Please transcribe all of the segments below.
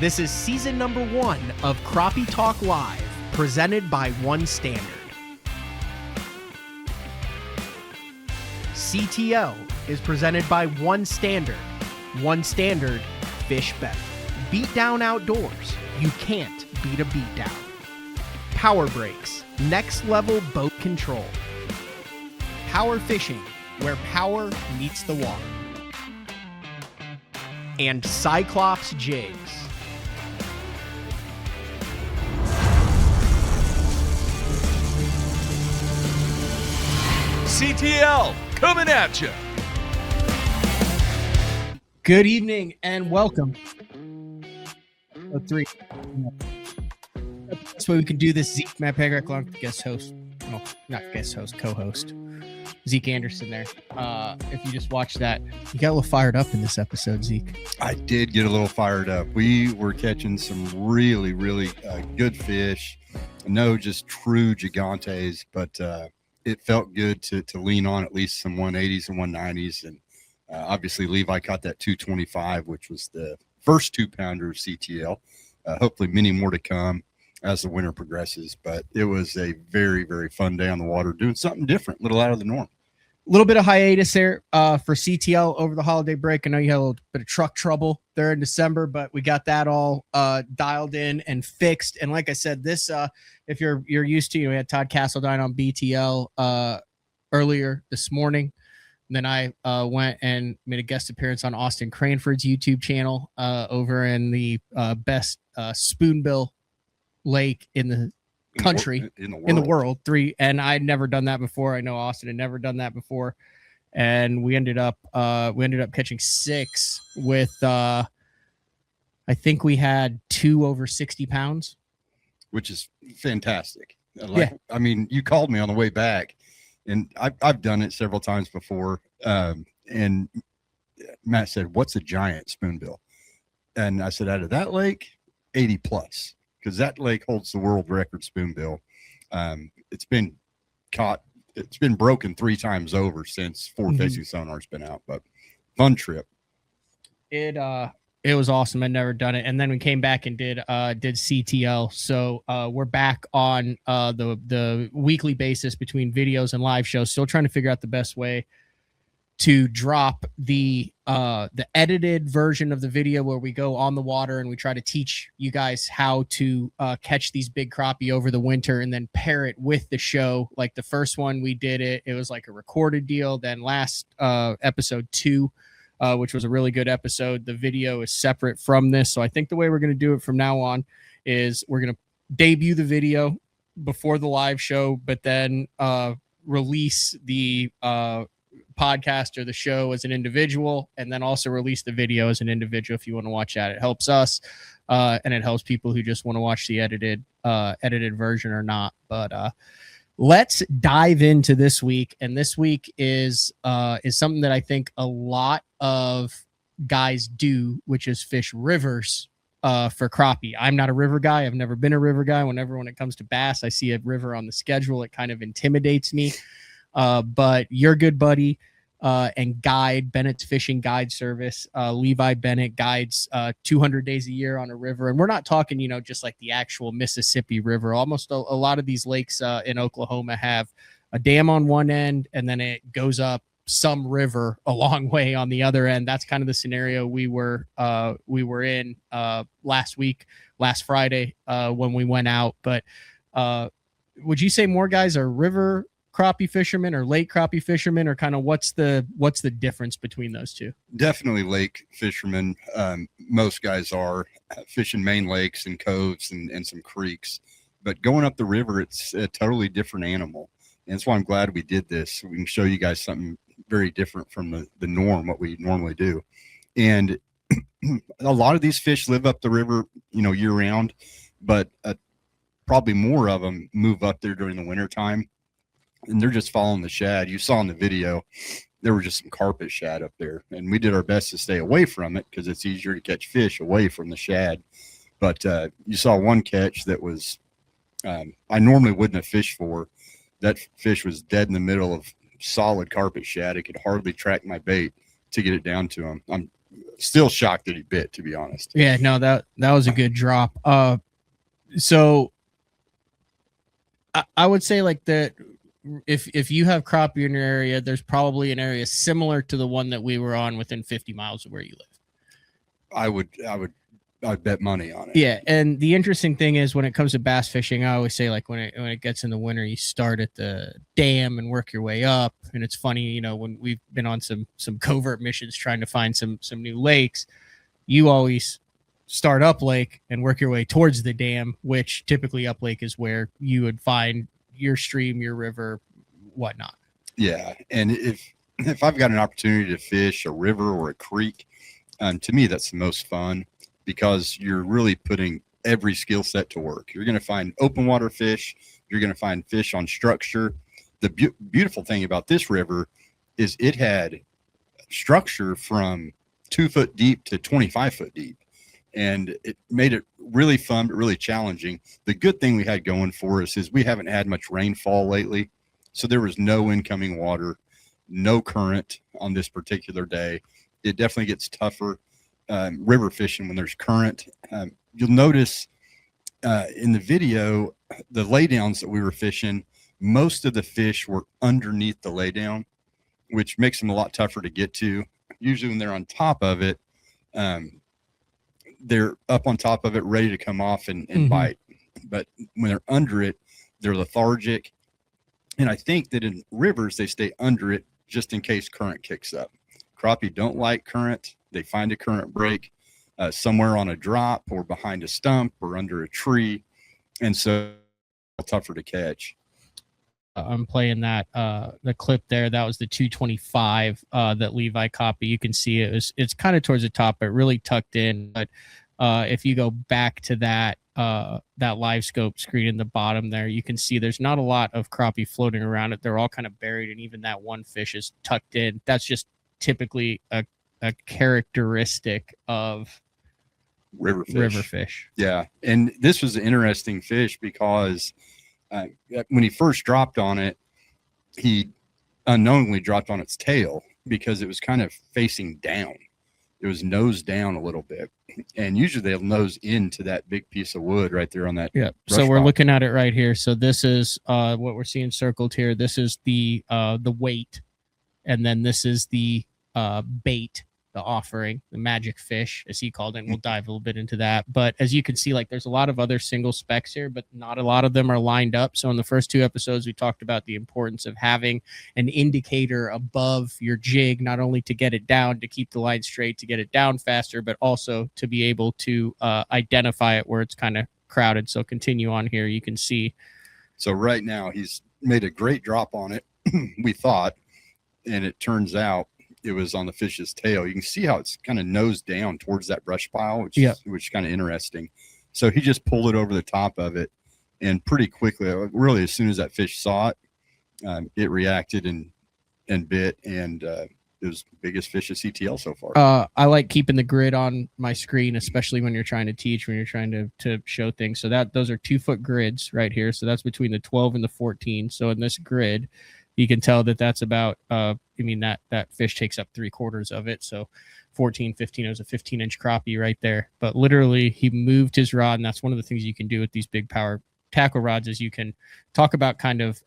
This is season number 1 of Crappie Talk Live, presented by One Standard. CTL is presented by One Standard. One Standard, fish better. Beat down outdoors. You can't beat a beat down. Power Brakes, next level boat control. Power Fishing, where power meets the water. And Cyclops Jigs. CTL coming at you. Good evening and welcome. Three. That's why we can do this. Zeke, Matt, Pangrac, along with guest host. Well, not guest host, co-host. Zeke Anderson there. If you just watched that, you got a little fired up in this episode, Zeke. I did get a little fired up. We were catching some really good fish. No, just true gigantes, but it felt good to lean on at least some 180s and 190s. And obviously Levi caught that 225, which was the first 2-pounder of CTL. Hopefully many more to come as the winter progresses. But it was a very, very fun day on the water, doing something different, a little out of the norm. A little bit of hiatus there for CTL over the holiday break. I know you had a little bit of truck trouble there in December, but we got that all dialed in and fixed. And like I said, this if you're used to, we had Todd Castledine on BTL earlier this morning. And then I went and made a guest appearance on Austin Cranford's YouTube channel over in the best spoonbill lake in the country, in the world, 3. And I'd never done that before. I know Austin had never done that before. And we ended up catching 6 with I think we had 2 over 60 pounds, which is fantastic. I mean, you called me on the way back, and I've done it several times before. And Matt said, "What's a giant spoonbill?" And I said, "Out of that lake, 80 plus, because that lake holds the world record spoonbill. It's been caught. It's been broken 3 times over since forward facing sonar's been out. But fun trip. It was awesome. I'd never done it. And then we came back and did CTL. So we're back on the weekly basis between videos and live shows. Still trying to figure out the best way to drop the edited version of the video where we go on the water and we try to teach you guys how to catch these big crappie over the winter, and then pair it with the show. Like the first one we did it was like a recorded deal. Then last episode 2, which was a really good episode, the video is separate from this. So I think the way we're going to do it from now on is we're going to debut the video before the live show, but then release the podcast or the show as an individual, and then also release the video as an individual if you want to watch that. It helps us and it helps people who just want to watch the edited version or not. But let's dive into this week. And this week is something that I think a lot of guys do, which is fish rivers for crappie. I'm not a river guy. I've never been a river guy. When it comes to bass, I see a river on the schedule, it kind of intimidates me. But your good buddy and guide, Bennett's Fishing Guide Service, Levi Bennett guides 200 days a year on a river. And we're not talking, just like the actual Mississippi River. Almost a lot of these lakes in Oklahoma have a dam on one end, and then it goes up some river a long way on the other end. That's kind of the scenario we were in last Friday when we went out. But would you say more guys are river crappie fishermen or lake crappie fishermen, or kind of what's the difference between those two? Definitely lake fishermen. Most guys are fishing main lakes and coves and some creeks, but going up the river, it's a totally different animal. And that's why I'm glad we did this. So we can show you guys something very different from the norm, what we normally do. And a lot of these fish live up the river, year round, but probably more of them move up there during the winter time. And they're just following the shad. You saw in the video, there were just some carpet shad up there. And we did our best to stay away from it because it's easier to catch fish away from the shad. But you saw one catch that was, I normally wouldn't have fished for. That fish was dead in the middle of solid carpet shad. It could hardly track my bait to get it down to him. still shocked that he bit, to be honest. Yeah, no, that was a good drop. So I would say like that. If you have crappie in your area, there's probably an area similar to the one that we were on within 50 miles of where you live. I'd bet money on it. Yeah, and the interesting thing is when it comes to bass fishing, I always say like when it gets in the winter, you start at the dam and work your way up. And it's funny, you know, when we've been on some covert missions trying to find some new lakes, you always start up lake and work your way towards the dam, which typically up lake is where you would find your stream, your river, whatnot. Yeah, and if I've got an opportunity to fish a river or a creek, to me that's the most fun, because you're really putting every skill set to work. You're going to find open water fish. You're going to find fish on structure. The beautiful thing about this river is it had structure from 2 foot deep to 25 foot deep. And it made it really fun, but really challenging. The good thing we had going for us is we haven't had much rainfall lately. So there was no incoming water, no current on this particular day. It definitely gets tougher river fishing when there's current. You'll notice in the video, the laydowns that we were fishing, most of the fish were underneath the laydown, which makes them a lot tougher to get to. Usually when they're on top of it, they're up on top of it, ready to come off and bite. But when they're under it, they're lethargic. And I think that in rivers, they stay under it just in case current kicks up. Crappie don't like current. They find a current break somewhere on a drop or behind a stump or under a tree. And so it's tougher to catch. I'm playing that the clip there. That was the 225 that Levi copy. You can see it's kind of towards the top, but really tucked in. But if you go back to that live scope screen in the bottom there, you can see there's not a lot of crappie floating around it. They're all kind of buried, and even that one fish is tucked in. That's just typically a characteristic of river fish. Yeah, and this was an interesting fish because when he first dropped on it, he unknowingly dropped on its tail because it was kind of facing down. It was nose down a little bit, and usually they'll nose into that big piece of wood right there on that. Yeah. So we're looking at it right here. So this is what we're seeing circled here. This is the weight, and then this is the bait, the offering, the magic fish, as he called it. And we'll dive a little bit into that. But as you can see, like there's a lot of other single specks here, but not a lot of them are lined up. So in the first 2 episodes, we talked about the importance of having an indicator above your jig, not only to get it down, to keep the line straight, to get it down faster, but also to be able to identify it where it's kind of crowded. So continue on here. You can see. So right now he's made a great drop on it, we thought, and it turns out it was on the fish's tail. You can see how it's kind of nose down towards that brush pile, which is kind of interesting. So he just pulled it over the top of it, and pretty quickly, really as soon as that fish saw it, it reacted and bit, and it was the biggest fish at CTL so far. I like keeping the grid on my screen, especially when you're trying to teach, when you're trying to show things. So those are 2 foot grids right here. So that's between the 12 and the 14. So in this grid, you can tell that that's about, that fish takes up 3/4 of it. So 14, 15, it was a 15-inch crappie right there. But literally, he moved his rod, and that's one of the things you can do with these big power tackle rods is you can talk about kind of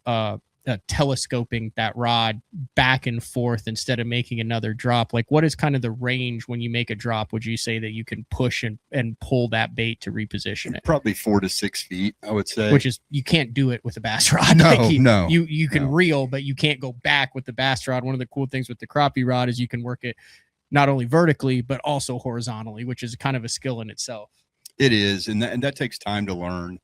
telescoping that rod back and forth instead of making another drop. Like, what is kind of the range when you make a drop? Would you say that you can push and pull that bait to reposition it? Probably 4 to 6 feet, I would say. Which is, you can't do it with a bass rod. No, You can reel, but you can't go back with the bass rod. One of the cool things with the crappie rod is you can work it not only vertically, but also horizontally, which is kind of a skill in itself. It is, and that takes time to learn.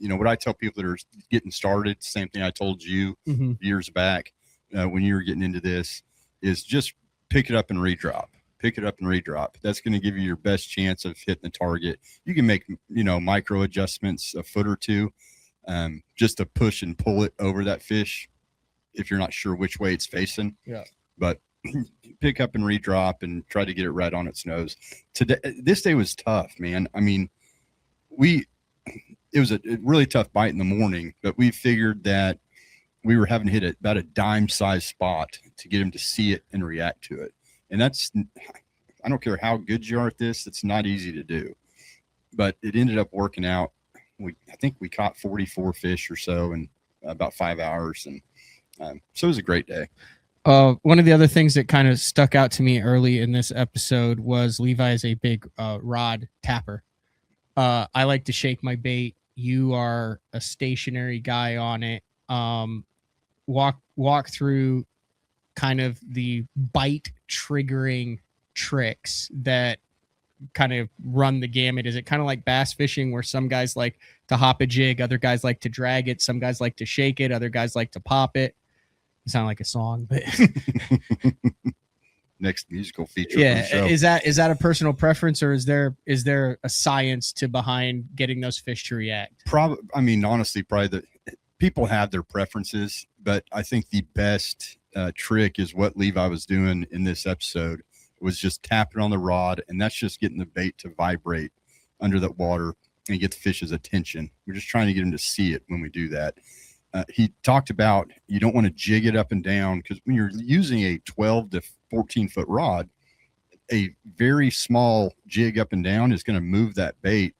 What I tell people that are getting started, same thing I told you years back when you were getting into this, is just pick it up and redrop. Pick it up and redrop. That's going to give you your best chance of hitting the target. You can make, micro adjustments, a foot or two, just to push and pull it over that fish if you're not sure which way it's facing. Yeah. But pick up and redrop and try to get it right on its nose. This day was tough, man. I mean, it was a really tough bite in the morning, but we figured that we were having to hit about a dime-sized spot to get him to see it and react to it. And that's I don't care how good you are at this. It's not easy to do, but it ended up working out. I think we caught 44 fish or so in about 5 hours. And so it was a great day. One of the other things that kind of stuck out to me early in this episode was Levi is a big rod tapper. I like to shake my bait. You are a stationary guy on it. Walk through kind of the bite triggering tricks that kind of run the gamut. Is it kind of like bass fishing where some guys like to hop a jig, other guys like to drag it, some guys like to shake it, other guys like to pop it? It sound like a song, but next musical feature. Yeah, is that a personal preference, or is there a science to behind getting those fish to react? Honestly, probably the people have their preferences, but I think the best trick is what Levi was doing in this episode. Was just tapping on the rod, and that's just getting the bait to vibrate under that water and get the fish's attention. We're just trying to get him to see it when we do that. He talked about you don't want to jig it up and down, because when you're using a 12 to 14 foot rod, a very small jig up and down is going to move that bait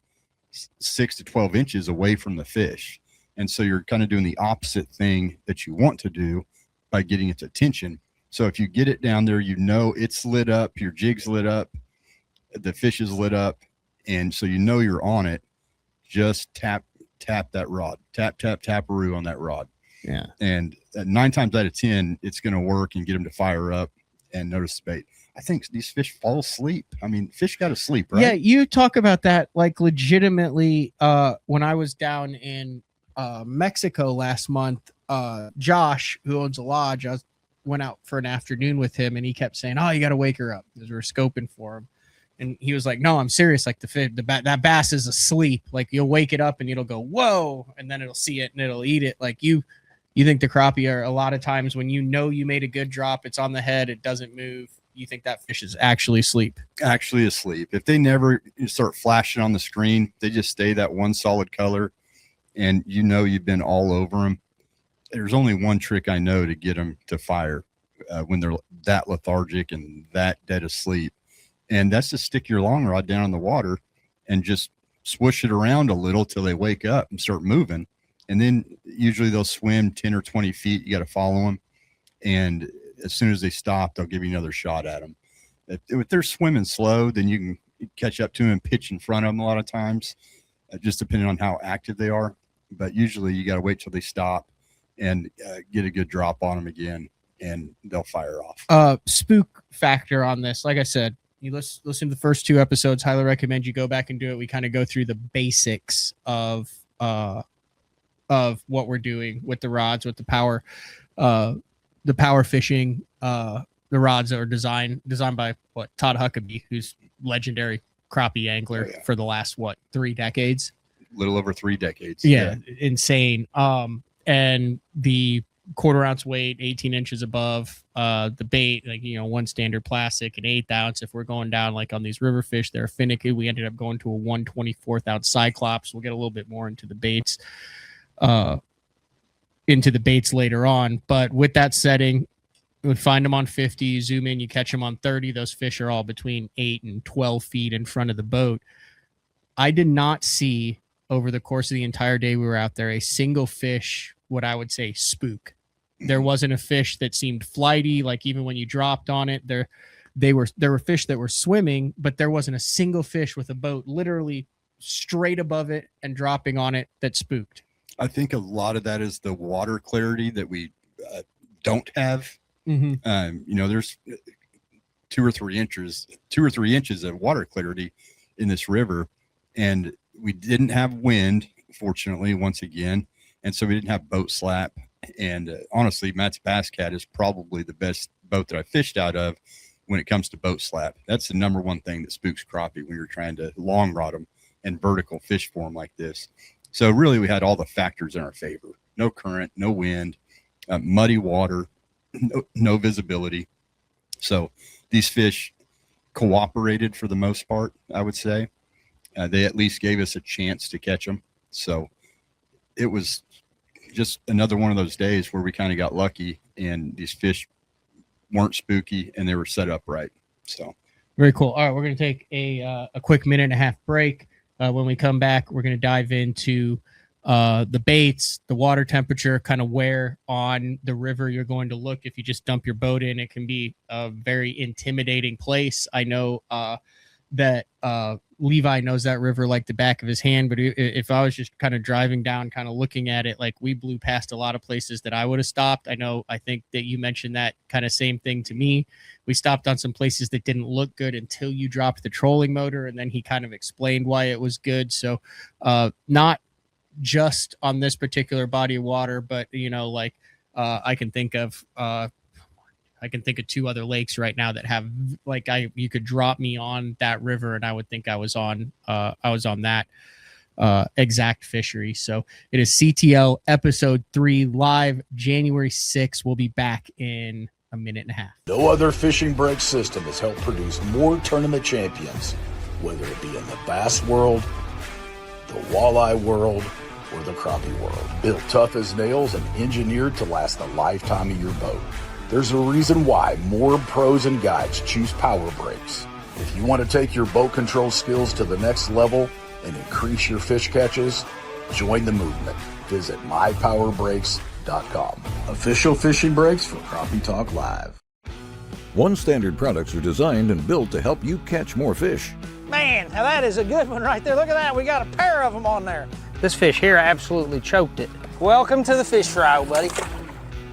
6 to 12 inches away from the fish. And so you're kind of doing the opposite thing that you want to do by getting its attention. So if you get it down there, it's lit up, your jig's lit up, the fish is lit up, and so you're on it. Just tap that rod, tap-a-roo on that rod. Yeah. And 9 times out of 10, it's going to work and get them to fire up and notice the bait. I think these fish fall asleep. Fish got to sleep, right? Yeah, you talk about that like legitimately. When I was down in Mexico last month, Josh, who owns a lodge, I went out for an afternoon with him, and he kept saying, "Oh, you got to wake her up," because we were scoping for him. And he was like, "No, I'm serious. Like that bass is asleep. Like you'll wake it up and it'll go, whoa,' and then it'll see it and it'll eat it." Like you think the crappie are a lot of times when you made a good drop, it's on the head, it doesn't move. You think that fish is actually asleep. Actually asleep. If they never start flashing on the screen, they just stay that one solid color, and you've been all over them. There's only one trick I know to get them to fire when they're that lethargic and that dead asleep. And that's to stick your long rod down in the water and just swoosh it around a little till they wake up and start moving. And then usually they'll swim 10 or 20 feet. You got to follow them. And as soon as they stop, they'll give you another shot at them. If they're swimming slow, then you can catch up to them and pitch in front of them a lot of times, just depending on how active they are. But usually you got to wait till they stop and get a good drop on them again, and they'll fire off. Spook factor on this. Like I said, you listen to the first 2 episodes. Highly recommend you go back and do it. We kind of go through the basics of what we're doing with the rods, with the power fishing. The rods are designed by Todd Huckabee, who's legendary crappie angler for the last 3 decades. Little over 3 decades. Yeah. Insane. And the 1/4 ounce weight, 18 inches above the bait, like 1 standard plastic, an 1/8 ounce. If we're going down like on these river fish, they're finicky. We ended up going to a 1/24 ounce Cyclops. We'll get a little bit more into the baits later on. But with that setting, we would find them on 50, you zoom in, you catch them on 30. Those fish are all between 8 and 12 feet in front of the boat. I did not see over the course of the entire day we were out there a single fish, what I would say, spook. There wasn't a fish that seemed flighty. Like even when you dropped on it, there were fish that were swimming, but there wasn't a single fish with a boat literally straight above it and dropping on it that spooked. I think a lot of that is the water clarity that we don't have. Mm-hmm. There's 2 or 3 inches of water clarity in this river, and we didn't have wind, fortunately, once again. And so we didn't have boat slap. And honestly, Matt's Bass Cat is probably the best boat that I fished out of when it comes to boat slap. That's the number one thing that spooks crappie when you're trying to long rod them and vertical fish for them like this. So really, we had all the factors in our favor. No current, no wind, muddy water, no visibility. So these fish cooperated for the most part, I would say. They at least gave us a chance to catch them. So it was just another one of those days where we kind of got lucky, and these fish weren't spooky and they were set up right. So Very cool. All right, we're going to take a quick minute and a half break. When we come back, we're going to dive into the baits, the water temperature, kind of where on the river you're going to look. If you just dump your boat in, it can be a very intimidating place. I know that Levi knows that river like the back of his hand, but if I was just kind of driving down, kind of looking at it, like we blew past a lot of places that I would have stopped. I think that you mentioned that kind of same thing to me. We stopped on some places that didn't look good until you dropped the trolling motor, and then he kind of explained why it was good. So not just on this particular body of water, but I can think of two other lakes right now that have you could drop me on that river and I would think I was on that exact fishery. So it is CTL episode 3 live January 6th. We'll be back in a minute and a half. No other fishing brake system has helped produce more tournament champions, whether it be in the bass world, the walleye world, or the crappie world. Built tough as nails and engineered to last the lifetime of your boat. There's a reason why more pros and guides choose Power Brakes. If you want to take your boat control skills to the next level and increase your fish catches, join the movement. Visit mypowerbrakes.com. Official fishing brakes for Crappie Talk Live. One Standard products are designed and built to help you catch more fish. Man, now that is a good one right there. Look at that. We got a pair of them on there. This fish here absolutely choked it. Welcome to the fish fry, old buddy.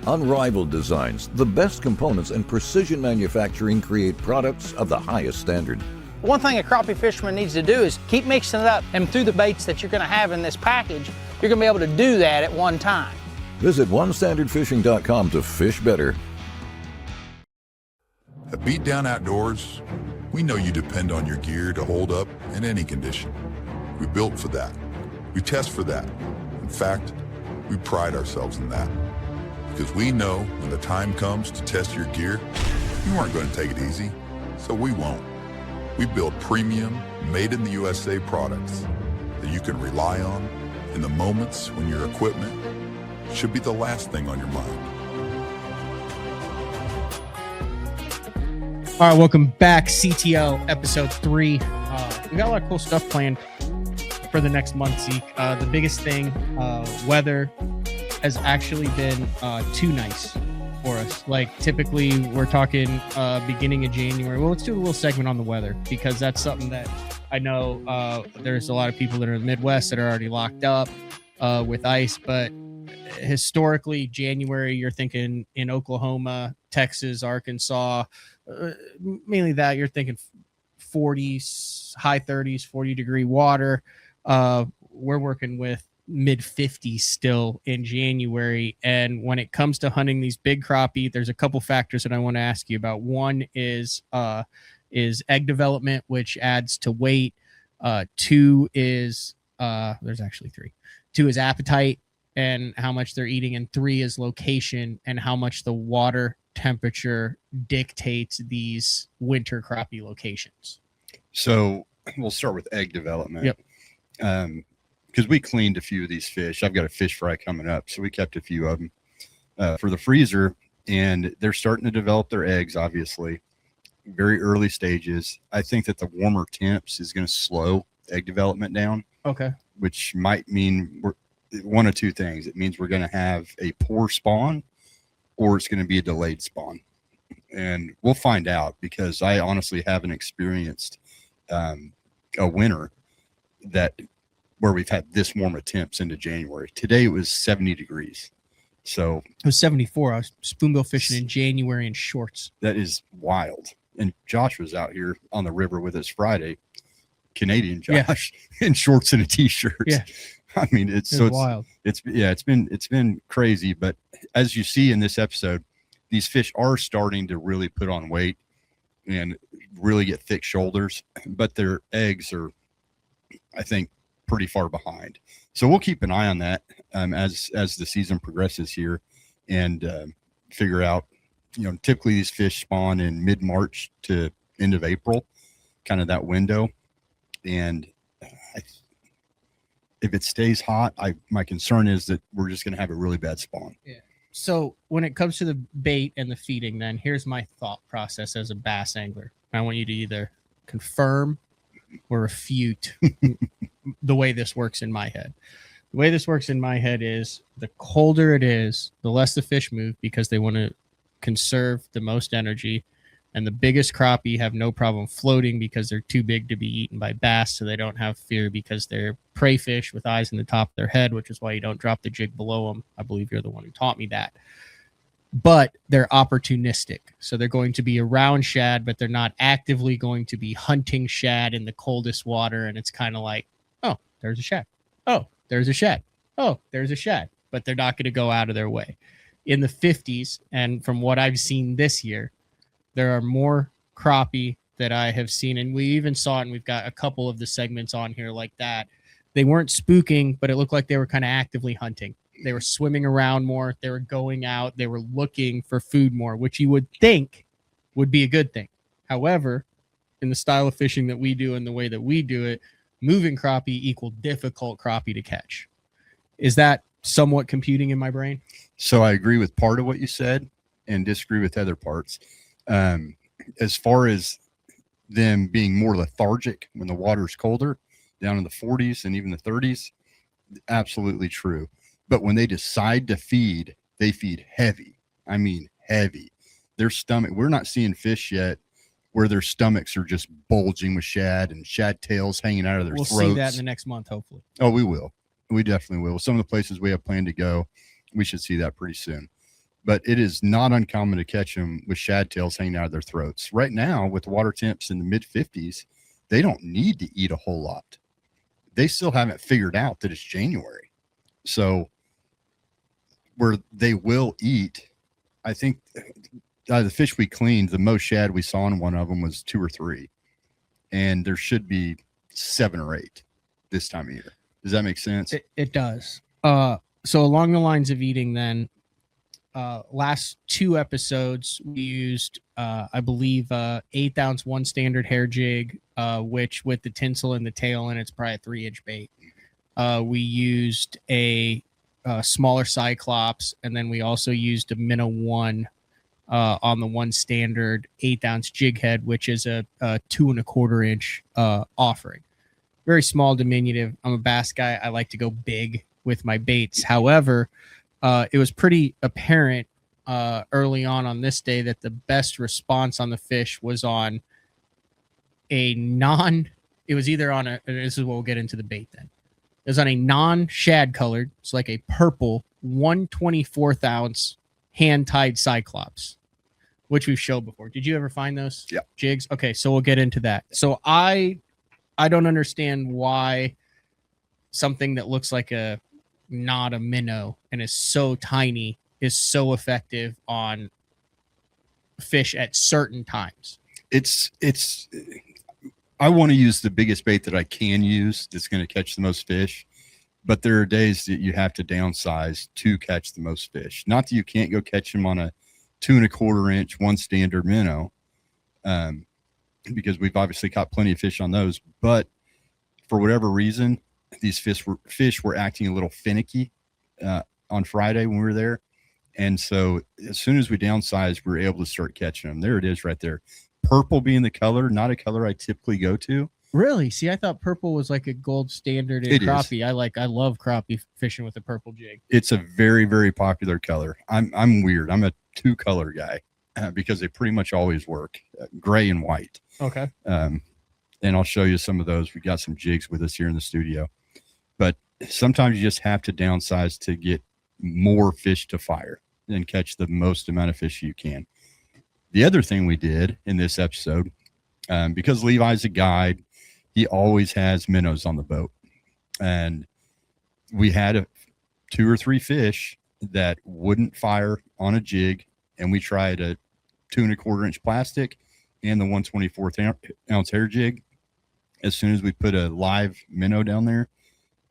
Unrivaled designs, the best components and precision manufacturing create products of the highest standard. One thing a crappie fisherman needs to do is keep mixing it up, and through the baits that you're going to have in this package, you're going to be able to do that at one time. Visit onestandardfishing.com to fish better. At Beat Down Outdoors, we know you depend on your gear to hold up in any condition. We built for that. We test for that. In fact, we pride ourselves in that. Because we know when the time comes to test your gear, you aren't going to take it easy, so we won't. We build premium, made-in-the-USA products that you can rely on in the moments when your equipment should be the last thing on your mind. All right, welcome back. CTL episode 3. We got a lot of cool stuff planned for the next month, Zeke. The biggest thing, weather has actually been too nice for us. Like typically we're talking beginning of January. Well, let's do a little segment on the weather because that's something that I know there's a lot of people that are in the Midwest that are already locked up with ice, but historically January, you're thinking in Oklahoma, Texas, Arkansas, mainly that you're thinking 40s, high 30s, 40-degree water. We're working with mid 50s still in January. And when it comes to hunting these big crappie, there's a couple factors that I want to ask you about. One is egg development, which adds to weight. Two is there's actually 3. 2 is appetite and how much they're eating, and 3 is location and how much the water temperature dictates these winter crappie locations. So we'll start with egg development. Yep. Because we cleaned a few of these fish. I've got a fish fry coming up, so we kept a few of them for the freezer, and they're starting to develop their eggs, obviously. Very early stages. I think that the warmer temps is going to slow egg development down. Okay. Which might mean we're one of two things. It means we're going to have a poor spawn, or it's going to be a delayed spawn. And we'll find out, because I honestly haven't experienced a winter where we've had this warm of temps into January. Today it was 70 degrees. So it was 74. I was spoonbill fishing in January in shorts. That is wild. And Josh was out here on the river with us Friday, Canadian Josh, in shorts and a t-shirt. Yeah. I mean, it's wild. It's been crazy. But as you see in this episode, these fish are starting to really put on weight and really get thick shoulders, but their eggs are, I think, pretty far behind. So we'll keep an eye on that as the season progresses here, and figure out, typically these fish spawn in mid-March to end of April, kind of that window. And if it stays hot, my concern is that we're just going to have a really bad spawn. Yeah. So when it comes to the bait and the feeding, then here's my thought process as a bass angler. I want you to either confirm or refute the way this works in my head. The way this works in my head is the colder it is, the less the fish move because they want to conserve the most energy. And the biggest crappie have no problem floating because they're too big to be eaten by bass, so they don't have fear because they're prey fish with eyes in the top of their head, which is why you don't drop the jig below them. I believe you're the one who taught me that. But they're opportunistic. So they're going to be around shad, but they're not actively going to be hunting shad in the coldest water. And it's kind of like, oh, there's a shad. Oh, there's a shad. Oh, there's a shad. But they're not going to go out of their way. In the 50s, and from what I've seen this year, there are more crappie that I have seen. And we even saw it, and we've got a couple of the segments on here like that. They weren't spooking, but it looked like they were kind of actively hunting. They were swimming around more. They were going out. They were looking for food more, which you would think would be a good thing. However, in the style of fishing that we do and the way that we do it, moving crappie equal difficult crappie to catch. Is that somewhat computing in my brain? So I agree with part of what you said and disagree with other parts. As far as them being more lethargic when the water's colder, down in the 40s and even the 30s, absolutely true. But when they decide to feed, they feed heavy. I mean, heavy. Their stomach, we're not seeing fish yet where their stomachs are just bulging with shad and shad tails hanging out of their throats. We'll see that in the next month, hopefully. Oh, we will. We definitely will. Some of the places we have planned to go, we should see that pretty soon. But it is not uncommon to catch them with shad tails hanging out of their throats. Right now, with water temps in the mid 50s, they don't need to eat a whole lot. They still haven't figured out that it's January. So where they will eat, I think the fish we cleaned, the most shad we saw in one of them was 2 or 3. And there should be 7 or 8 this time of year. Does that make sense? It does. So along the lines of eating then, last 2 episodes, we used, I believe, 1/8 ounce 1 standard hair jig, which with the tinsel and the tail in, it's probably a 3-inch bait. We used a smaller Cyclops, and then we also used a minnow 1 on the 1 standard 1/8 ounce jig head, which is a 2 1/4 inch offering. Very small, diminutive. I'm a bass guy. I like to go big with my baits. However, it was pretty apparent early on this day that the best response on the fish was on it was either on this is what we'll get into the bait then. It was on a non-shad colored, it's like a purple 1/24 ounce hand-tied Cyclops, which we've showed before. Did you ever find those jigs? Okay, so we'll get into that. So I don't understand why something that looks like not a minnow and is so tiny is so effective on fish at certain times. I want to use the biggest bait that I can use that's going to catch the most fish, but there are days that you have to downsize to catch the most fish. Not that you can't go catch them on a 2 1/4 inch 1 standard minnow, because we've obviously caught plenty of fish on those, but for whatever reason, these fish were acting a little finicky on Friday when we were there. And so as soon as we downsized, we were able to start catching them. There it is right there. Purple being the color, not a color I typically go to. Really? See, I thought purple was like a gold standard in crappie. I love crappie fishing with a purple jig. It's a very, very popular color. I'm weird. I'm a 2-color guy because they pretty much always work, gray and white. Okay. And I'll show you some of those. We got some jigs with us here in the studio, but sometimes you just have to downsize to get more fish to fire and catch the most amount of fish you can. The other thing we did in this episode, because Levi's a guide, he always has minnows on the boat. And we had 2 or 3 fish that wouldn't fire on a jig. And we tried a 2 1/4 inch plastic and the 1/24 ounce hair jig. As soon as we put a live minnow down there,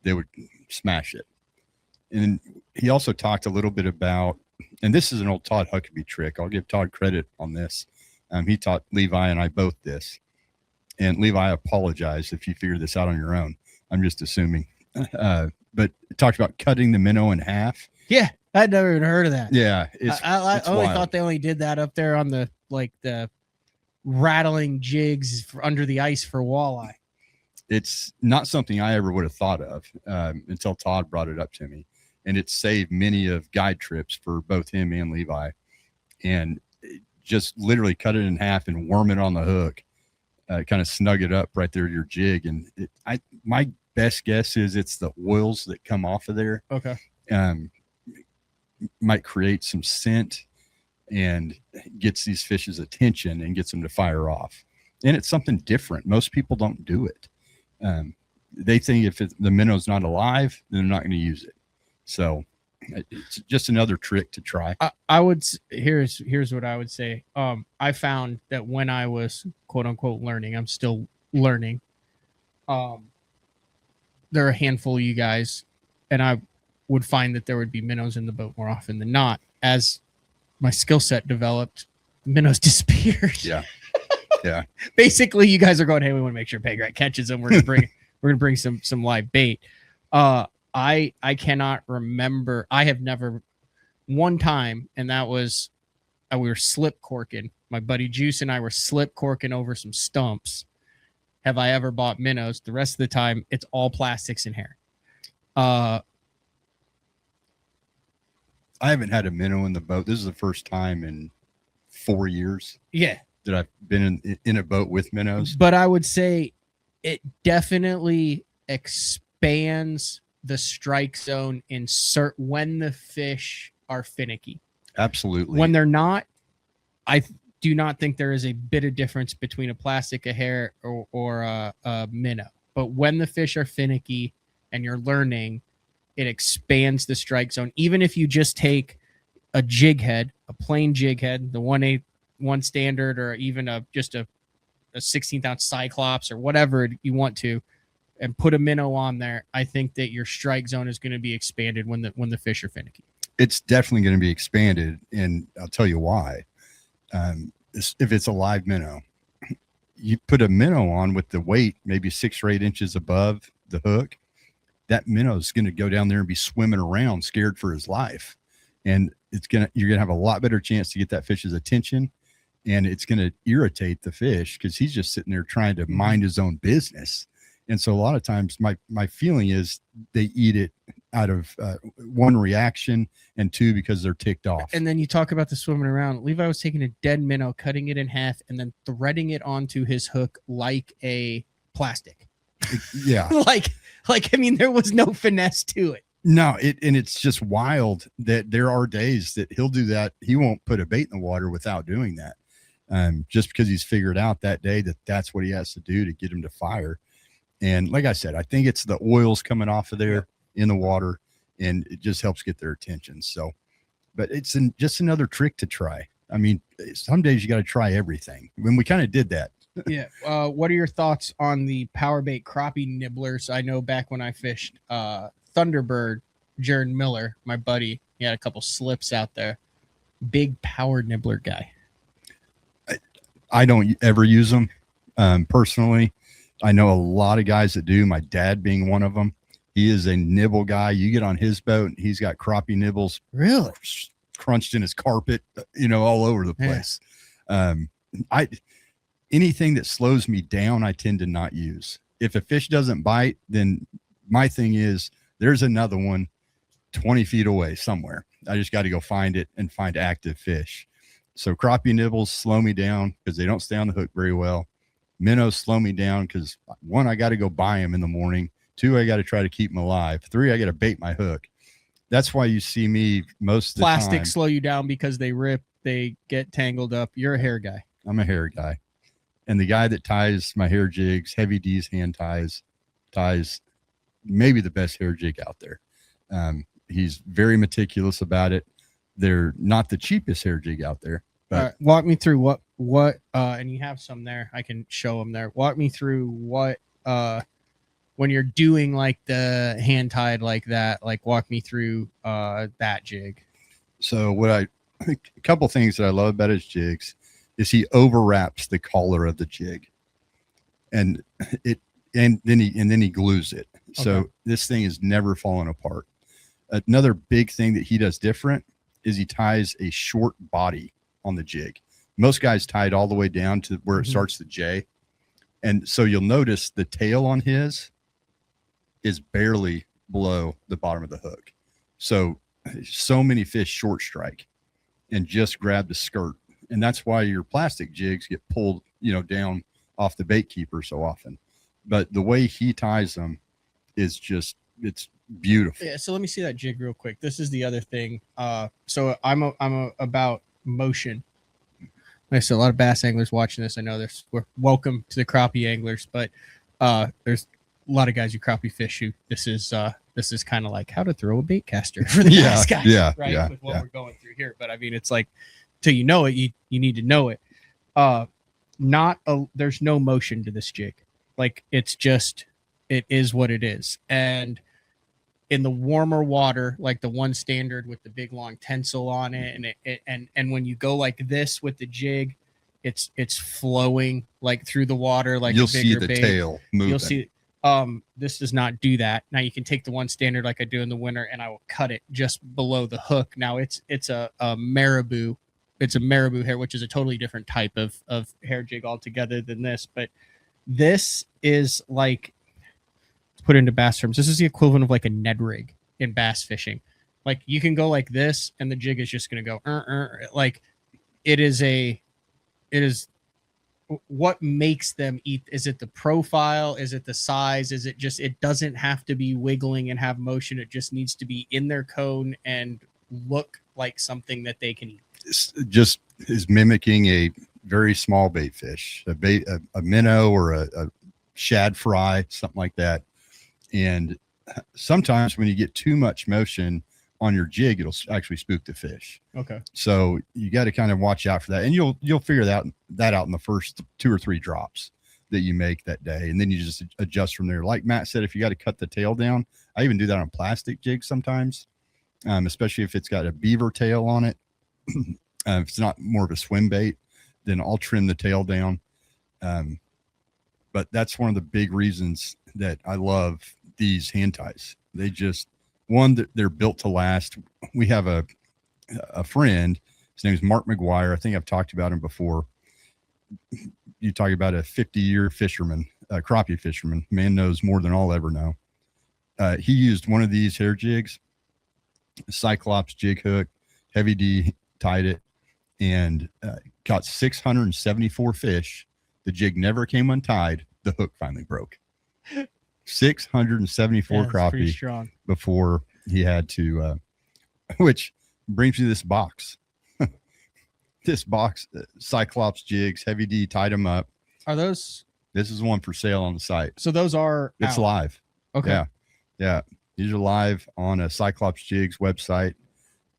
they would smash it. And he also talked a little bit about, and this is an old Todd Huckabee trick. I'll give Todd credit on this. He taught Levi and I both this. And Levi, I apologize if you figured this out on your own. I'm just assuming. But it talked about cutting the minnow in half. Yeah, I'd never even heard of that. Yeah, I only thought they only did that up there on the rattling jigs under the ice for walleye. It's not something I ever would have thought of until Todd brought it up to me, and it saved many of guide trips for both him and Levi. And just literally cut it in half and worm it on the hook, kind of snug it up right there to your jig. And my best guess is it's the oils that come off of there. Okay. Might create some scent and gets these fish's attention and gets them to fire off. And it's something different. Most people don't do it. They think if the minnow's not alive, then they're not going to use it. So it's just another trick to try. I would, here's what I would say. I found that when I was quote unquote learning, I'm still learning. There are a handful of you guys, and I would find that there would be minnows in the boat more often than not. As my skill set developed, minnows disappeared. Yeah. Yeah. Basically, you guys are going, hey, we want to make sure Pangrac catches them. We're gonna bring some live bait. I cannot remember. I have never one time, and that was we were slip corking. My buddy Juice and I were slip corking over some stumps. Have I ever bought minnows? The rest of the time, it's all plastics and hair. I haven't had a minnow in the boat. This is the first time in 4 years. Yeah. That I've been in a boat with minnows. But I would say it definitely expands the strike zone when the fish are finicky. Absolutely. When they're not, I do not think there is a bit of difference between a plastic, a hair, or a minnow. But when the fish are finicky and you're learning, it expands the strike zone. Even if you just take a jig head, a plain jig head, the 1/8 one standard, or even just a 16th ounce Cyclops or whatever you want to, and put a minnow on there, I think that your strike zone is going to be expanded when the fish are finicky. It's definitely going to be expanded, and I'll tell you why. If it's a live minnow, you put a minnow on with the weight maybe 6 or 8 inches above the hook, that minnow is going to go down there and be swimming around scared for his life, and you're gonna have a lot better chance to get that fish's attention, and it's going to irritate the fish because he's just sitting there trying to mind his own business. And so a lot of times my feeling is they eat it out of one, reaction, and 2, because they're ticked off. And then you talk about the swimming around. Levi was taking a dead minnow, cutting it in half, and then threading it onto his hook like a plastic. Yeah. like, I mean, there was no finesse to it. No, it's just wild that there are days that he'll do that. He won't put a bait in the water without doing that. Just because he's figured out that day that that's what he has to do to get him to fire. And like I said, I think it's the oils coming off of there in the water, and it just helps get their attention. So, but it's just another trick to try. I mean, some days you got to try everything. When we kind of did that. Yeah. What are your thoughts on the power bait crappie nibblers? I know back when I fished Thunderbird, Jaron Miller, my buddy, he had a couple slips out there. Big power nibbler guy. I don't ever use them personally. I know a lot of guys that do, my dad being one of them. He is a nibble guy. You get on his boat, and he's got crappie nibbles really crunched in his carpet, all over the place. Anything that slows me down, I tend to not use. If a fish doesn't bite, then my thing is there's another one 20 feet away somewhere. I just got to go find it and find active fish. So crappie nibbles slow me down because they don't stay on the hook very well. Minnows slow me down because 1, I got to go buy them in the morning. 2, I got to try to keep them alive. 3, I got to bait my hook. That's why you see me most of the time. Plastics slow you down because they rip, they get tangled up. You're a hair guy. I'm a hair guy. And the guy that ties my hair jigs, Heavy D's hand ties maybe the best hair jig out there. He's very meticulous about it. They're not the cheapest hair jig out there. But right, walk me through what and you have some there. I can show them there. Walk me through what when you're doing like the hand tied like that, like walk me through that jig. So a couple things that I love about his jigs is he overwraps the collar of the jig, and then he glues it. Okay. So this thing is never falling apart. Another big thing that he does different is he ties a short body on the jig. Most guys tie it all the way down to where it starts the J. And so you'll notice the tail on his is barely below the bottom of the hook. So many fish short strike and just grab the skirt. And that's why your plastic jigs get pulled, down off the bait keeper so often. But the way he ties them is just, it's beautiful. Yeah. So let me see that jig real quick. This is the other thing. So I'm about motion. Like I said, a lot of bass anglers watching this. I know we're welcome to the crappie anglers, but there's a lot of guys who crappie fish who this is kind of like how to throw a bait caster for the bass guys, right? With what we're going through here. But I mean, it's like till you know it, you need to know it. There's no motion to this jig. Like it is what it is. And in the warmer water, like the one standard with the big long tensile on it, and when you go like this with the jig, it's flowing like through the water, like you'll a bigger see the bait. tail moving. You'll see. This does not do that. Now you can take the one standard like I do in the winter, and I will cut it just below the hook. Now it's a marabou. It's a marabou hair, which is a totally different type of hair jig altogether than this. But this is like, put into bass terms, this is the equivalent of like a Ned rig in bass fishing. Like you can go like this and the jig is just going to go like it is what makes them eat. Is it the profile? Is it the size? Is it just, it doesn't have to be wiggling and have motion. It just needs to be in their cone and look like something that they can eat. It's just is mimicking a very small bait fish, a minnow or a shad fry, something like that. And sometimes when you get too much motion on your jig, it'll actually spook the fish. Okay. So you got to kind of watch out for that. And you'll figure that out in the first 2 or 3 drops that you make that day. And then you just adjust from there. Like Matt said, if you got to cut the tail down, I even do that on plastic jigs sometimes, especially if it's got a beaver tail on it. If it's not more of a swim bait, then I'll trim the tail down. But that's one of the big reasons that I love these hand ties. They just, they're built to last. We have a friend, his name is Mark McGuire. I think I've talked about him before. You talk about a 50-year fisherman, a crappie fisherman. Man knows more than I'll ever know. He used one of these hair jigs, Cyclops jig hook, heavy D, tied it, and caught 674 fish. The jig never came untied. The hook finally broke. 674 crappie before he had to, which brings me to this box. This box, Cyclops jigs, heavy D, tied them up. Are those? This is one for sale on the site. So those are. It's out. live. Okay. Yeah. These are live on a Cyclops jigs website.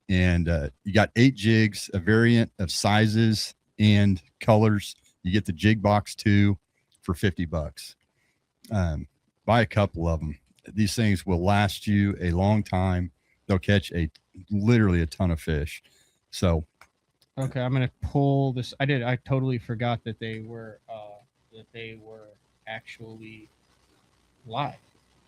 And you got 8 jigs, a variant of sizes and colors. You get the jig box too for $50. Buy a couple of them. These things will last you a long time. They'll catch literally a ton of fish. So, okay, I'm gonna pull this. I totally forgot that they were actually live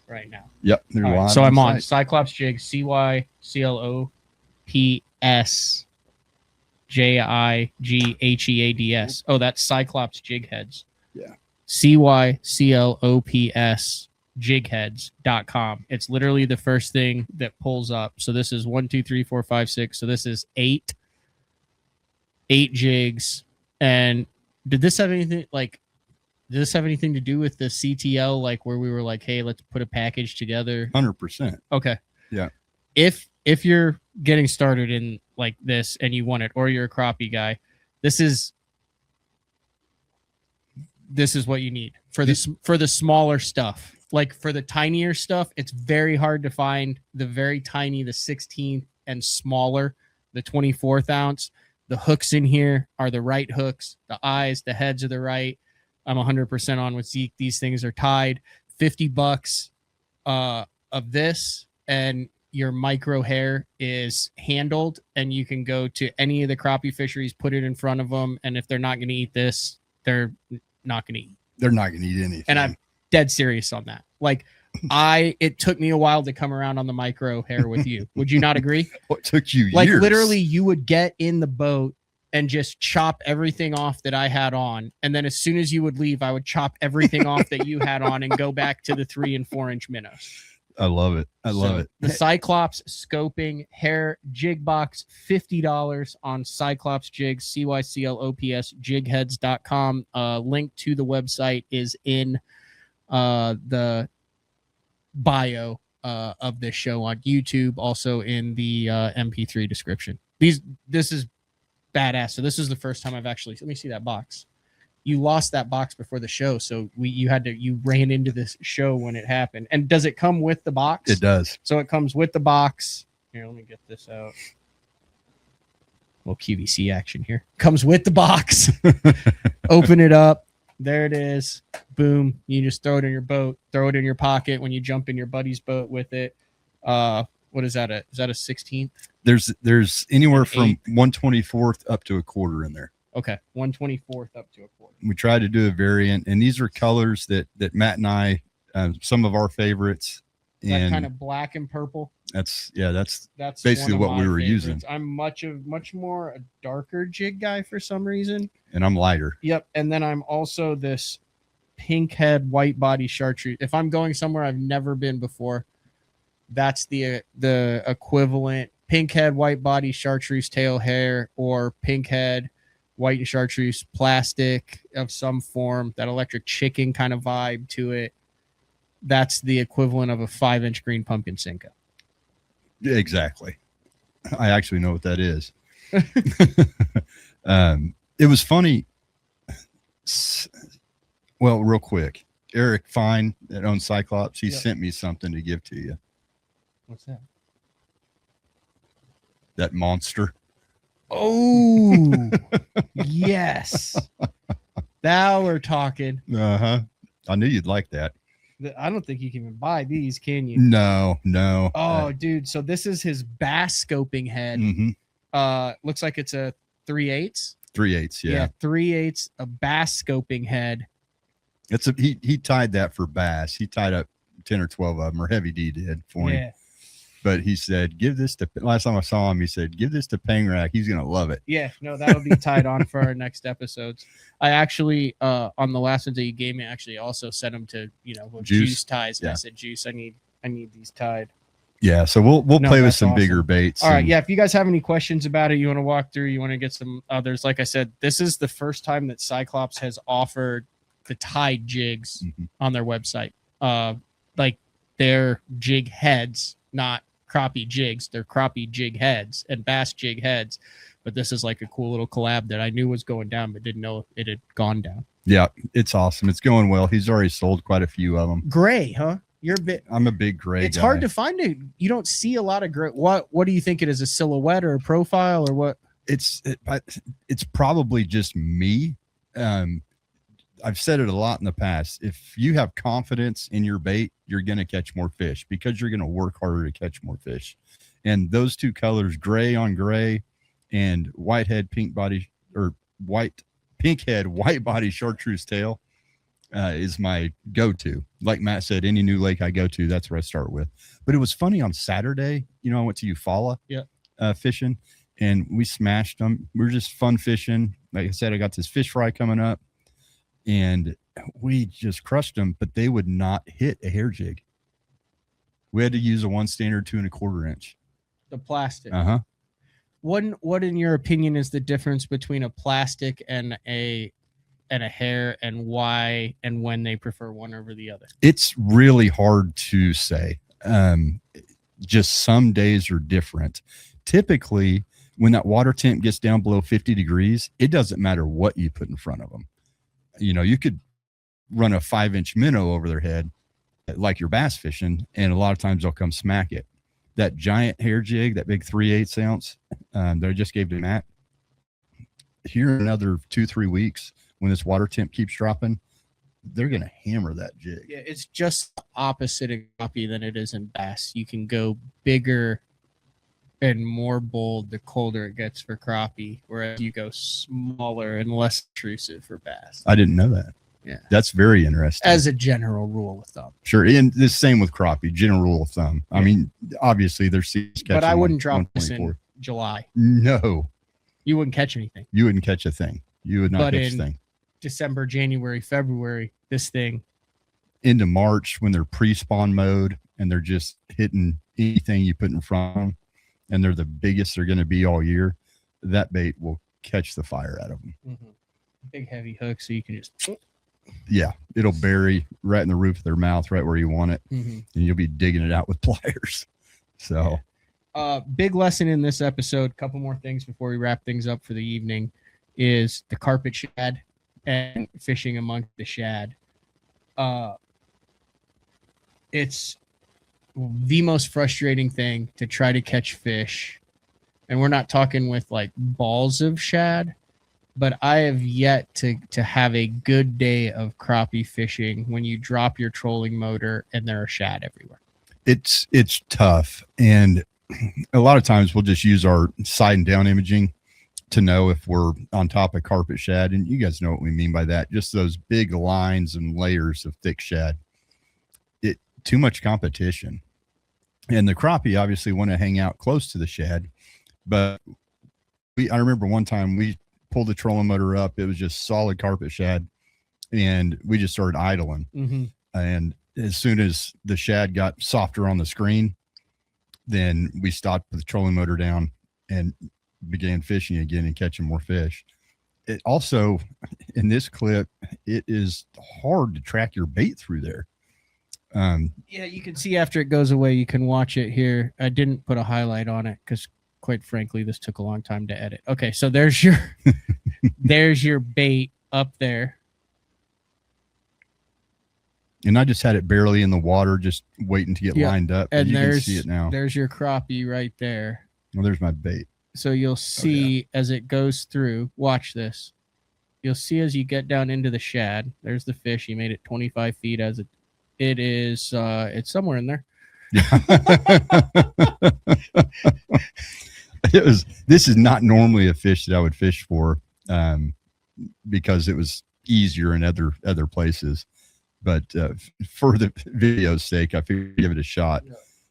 right now. Yep, they're live. live. So I'm on site. Cyclops jig, CYCLOPSJIGHEADS. Oh, that's Cyclops jig heads. Yeah. CYCLOPS jigheads.com. It's literally the first thing that pulls up. So this is 1, 2, 3, 4, 5, 6. So this is 8 jigs. And did this have anything to do with the CTL, like where we were like, hey, let's put a package together? 100%. Okay. Yeah. If you're getting started in like this and you want it, or you're a crappie guy, this is what you need for the smaller stuff. Like for the tinier stuff, it's very hard to find the very tiny, the 16th and smaller, the 24th ounce. The hooks in here are the right hooks. The eyes, the heads are the right. I'm 100% on with Zeke. These things are tied. $50 of this, and your micro hair is handled, and you can go to any of the crappie fisheries, put it in front of them, and if they're not going to eat this, they're not going to eat. They're not going to eat anything. And I'm dead serious on that. Like, it took me a while to come around on the micro hair with you. Would you not agree? It took you like years. Literally, you would get in the boat and just chop everything off that I had on. And then as soon as you would leave, I would chop everything off that you had on and go back to the 3 and 4 inch minnows. I love it. I love it. The Cyclops scoping hair jig box, $50 on Cyclops jigs, CYCLOPS jigheads.com. Link to the website is in the bio of this show on YouTube, also in the MP3 description. This is badass. So this is the first time I've actually, let me see that box. You lost that box before the show, so you ran into this show when it happened. And does it come with the box? It does. So it comes with the box. Here, let me get this out. Little QVC action here. Comes with the box. Open it up. There it is. Boom. You just throw it in your boat. Throw it in your pocket when you jump in your buddy's boat with it. What is that? Is that a 16th? There's anywhere from 1/24th up to a quarter in there. Okay, 1/24th up to a quarter. We tried to do a variant, and these are colors that Matt and I, some of our favorites. That and kind of black and purple. That's one basically of what my we were favorites. using. I'm much more a darker jig guy for some reason. And I'm lighter. Yep, and then I'm also this pink head white body chartreuse. If I'm going somewhere I've never been before, that's the equivalent. Pink head white body chartreuse tail hair, or pink head white chartreuse plastic of some form, that electric chicken kind of vibe to it. That's the equivalent of a 5-inch green pumpkin Cinco. Exactly. I actually know what that is. It was funny. Well, real quick, Eric Fine that owns Cyclops, he sent me something to give to you. What's that? That monster. Oh, yes. Now we're talking. Uh-huh. I knew you'd like that. I don't think you can even buy these, can you? No. Oh, dude. So this is his bass scoping head. Mm-hmm. Looks like it's a 3/8. 3/8, yeah. 3/8, a bass scoping head. He tied that for bass. He tied up 10 or 12 of them, or Heavy D did for him. But he said, give this to, last time I saw him, he said, give this to Pangrac. He's going to love it. Yeah, no, that'll be tied on for our next episodes. I actually, on the last ones that you gave me, actually also sent them to, juice ties. Yeah. I said, Juice, I need these tied. Yeah, so we'll play with some bigger baits. All right, yeah, if you guys have any questions about it, you want to walk through, you want to get some others. Like I said, this is the first time that Cyclops has offered the tied jigs on their website. Like their jig heads, not crappie jigs. They're crappie jig heads and bass jig heads. But this is like a cool little collab that I knew was going down, but didn't know it had gone down. Yeah, it's awesome. It's going well. He's already sold quite a few of them. Gray, huh? I'm a big gray It's guy. hard to find it. You don't see a lot of gray. What do you think it is? A silhouette or a profile or what? It's probably just me. I've said it a lot in the past. If you have confidence in your bait, you're going to catch more fish because you're going to work harder to catch more fish. And those two colors, gray on gray and white head, pink body, or pink head, white body chartreuse tail, is my go-to. Like Matt said, any new lake I go to, that's where I start with. But it was funny on Saturday, I went to Eufaula fishing, and we smashed them. We were just fun fishing. Like I said, I got this fish fry coming up, and we just crushed them, but they would not hit a hair jig. We had to use a 1 standard 2 1/4 inch. The plastic. Uh-huh. What in your opinion is the difference between a plastic and a hair, and why and when they prefer one over the other? It's really hard to say. Just some days are different. Typically, when that water temp gets down below 50 degrees, it doesn't matter what you put in front of them. You could run a 5-inch minnow over their head like you're bass fishing, and a lot of times they'll come smack it. That giant hair jig, that big 3/8 ounce that I just gave to Matt, here in another 2-3 weeks, when this water temp keeps dropping, they're going to hammer that jig. Yeah, it's just the opposite of crappie than it is in bass. You can go bigger and more bold the colder it gets for crappie, whereas you go smaller and less intrusive for bass. I didn't know that. Yeah, that's very interesting. As a general rule of thumb. Sure, and the same with crappie, general rule of thumb. Yeah. I mean, obviously there's seas catching, but I wouldn't drop this in July. No. You wouldn't catch anything. You wouldn't catch a thing. You would not catch a thing. December, January, February, this thing. Into March, when they're pre-spawn mode and they're just hitting anything you put in front of them, and they're the biggest they're going to be all year, that bait will catch the fire out of them. Mm-hmm. Big heavy hook, so you can just... Yeah, it'll bury right in the roof of their mouth, right where you want it, and you'll be digging it out with pliers. So, big lesson in this episode. Couple more things before we wrap things up for the evening is the carpet shad and fishing amongst the shad. It's the most frustrating thing to try to catch fish, and we're not talking with like balls of shad. But I have yet to have a good day of crappie fishing when you drop your trolling motor and there are shad everywhere. It's tough. And a lot of times we'll just use our side and down imaging to know if we're on top of carpet shad. And you guys know what we mean by that. Just those big lines and layers of thick shad. Too much competition. And the crappie obviously want to hang out close to the shad. But I remember one time we pulled the trolling motor up. It was just solid carpet shad, and we just started idling. And as soon as the shad got softer on the screen, then we stopped the trolling motor down and began fishing again and catching more fish. It also, in this clip, it is hard to track your bait through there. Yeah, you can see after it goes away, you can watch it here. I didn't put a highlight on it because quite frankly, this took a long time to edit. Okay, so there's your there's your bait up there. And I just had it barely in the water, just waiting to get lined up. And you can see it now. There's your crappie right there. Well, there's my bait. So you'll see as it goes through. Watch this. You'll see as you get down into the shad. There's the fish. You made it 25 feet as it is. It's somewhere in there. Yeah. This is not normally a fish that I would fish for, because it was easier in other places, but for the video's sake, I figured give it a shot,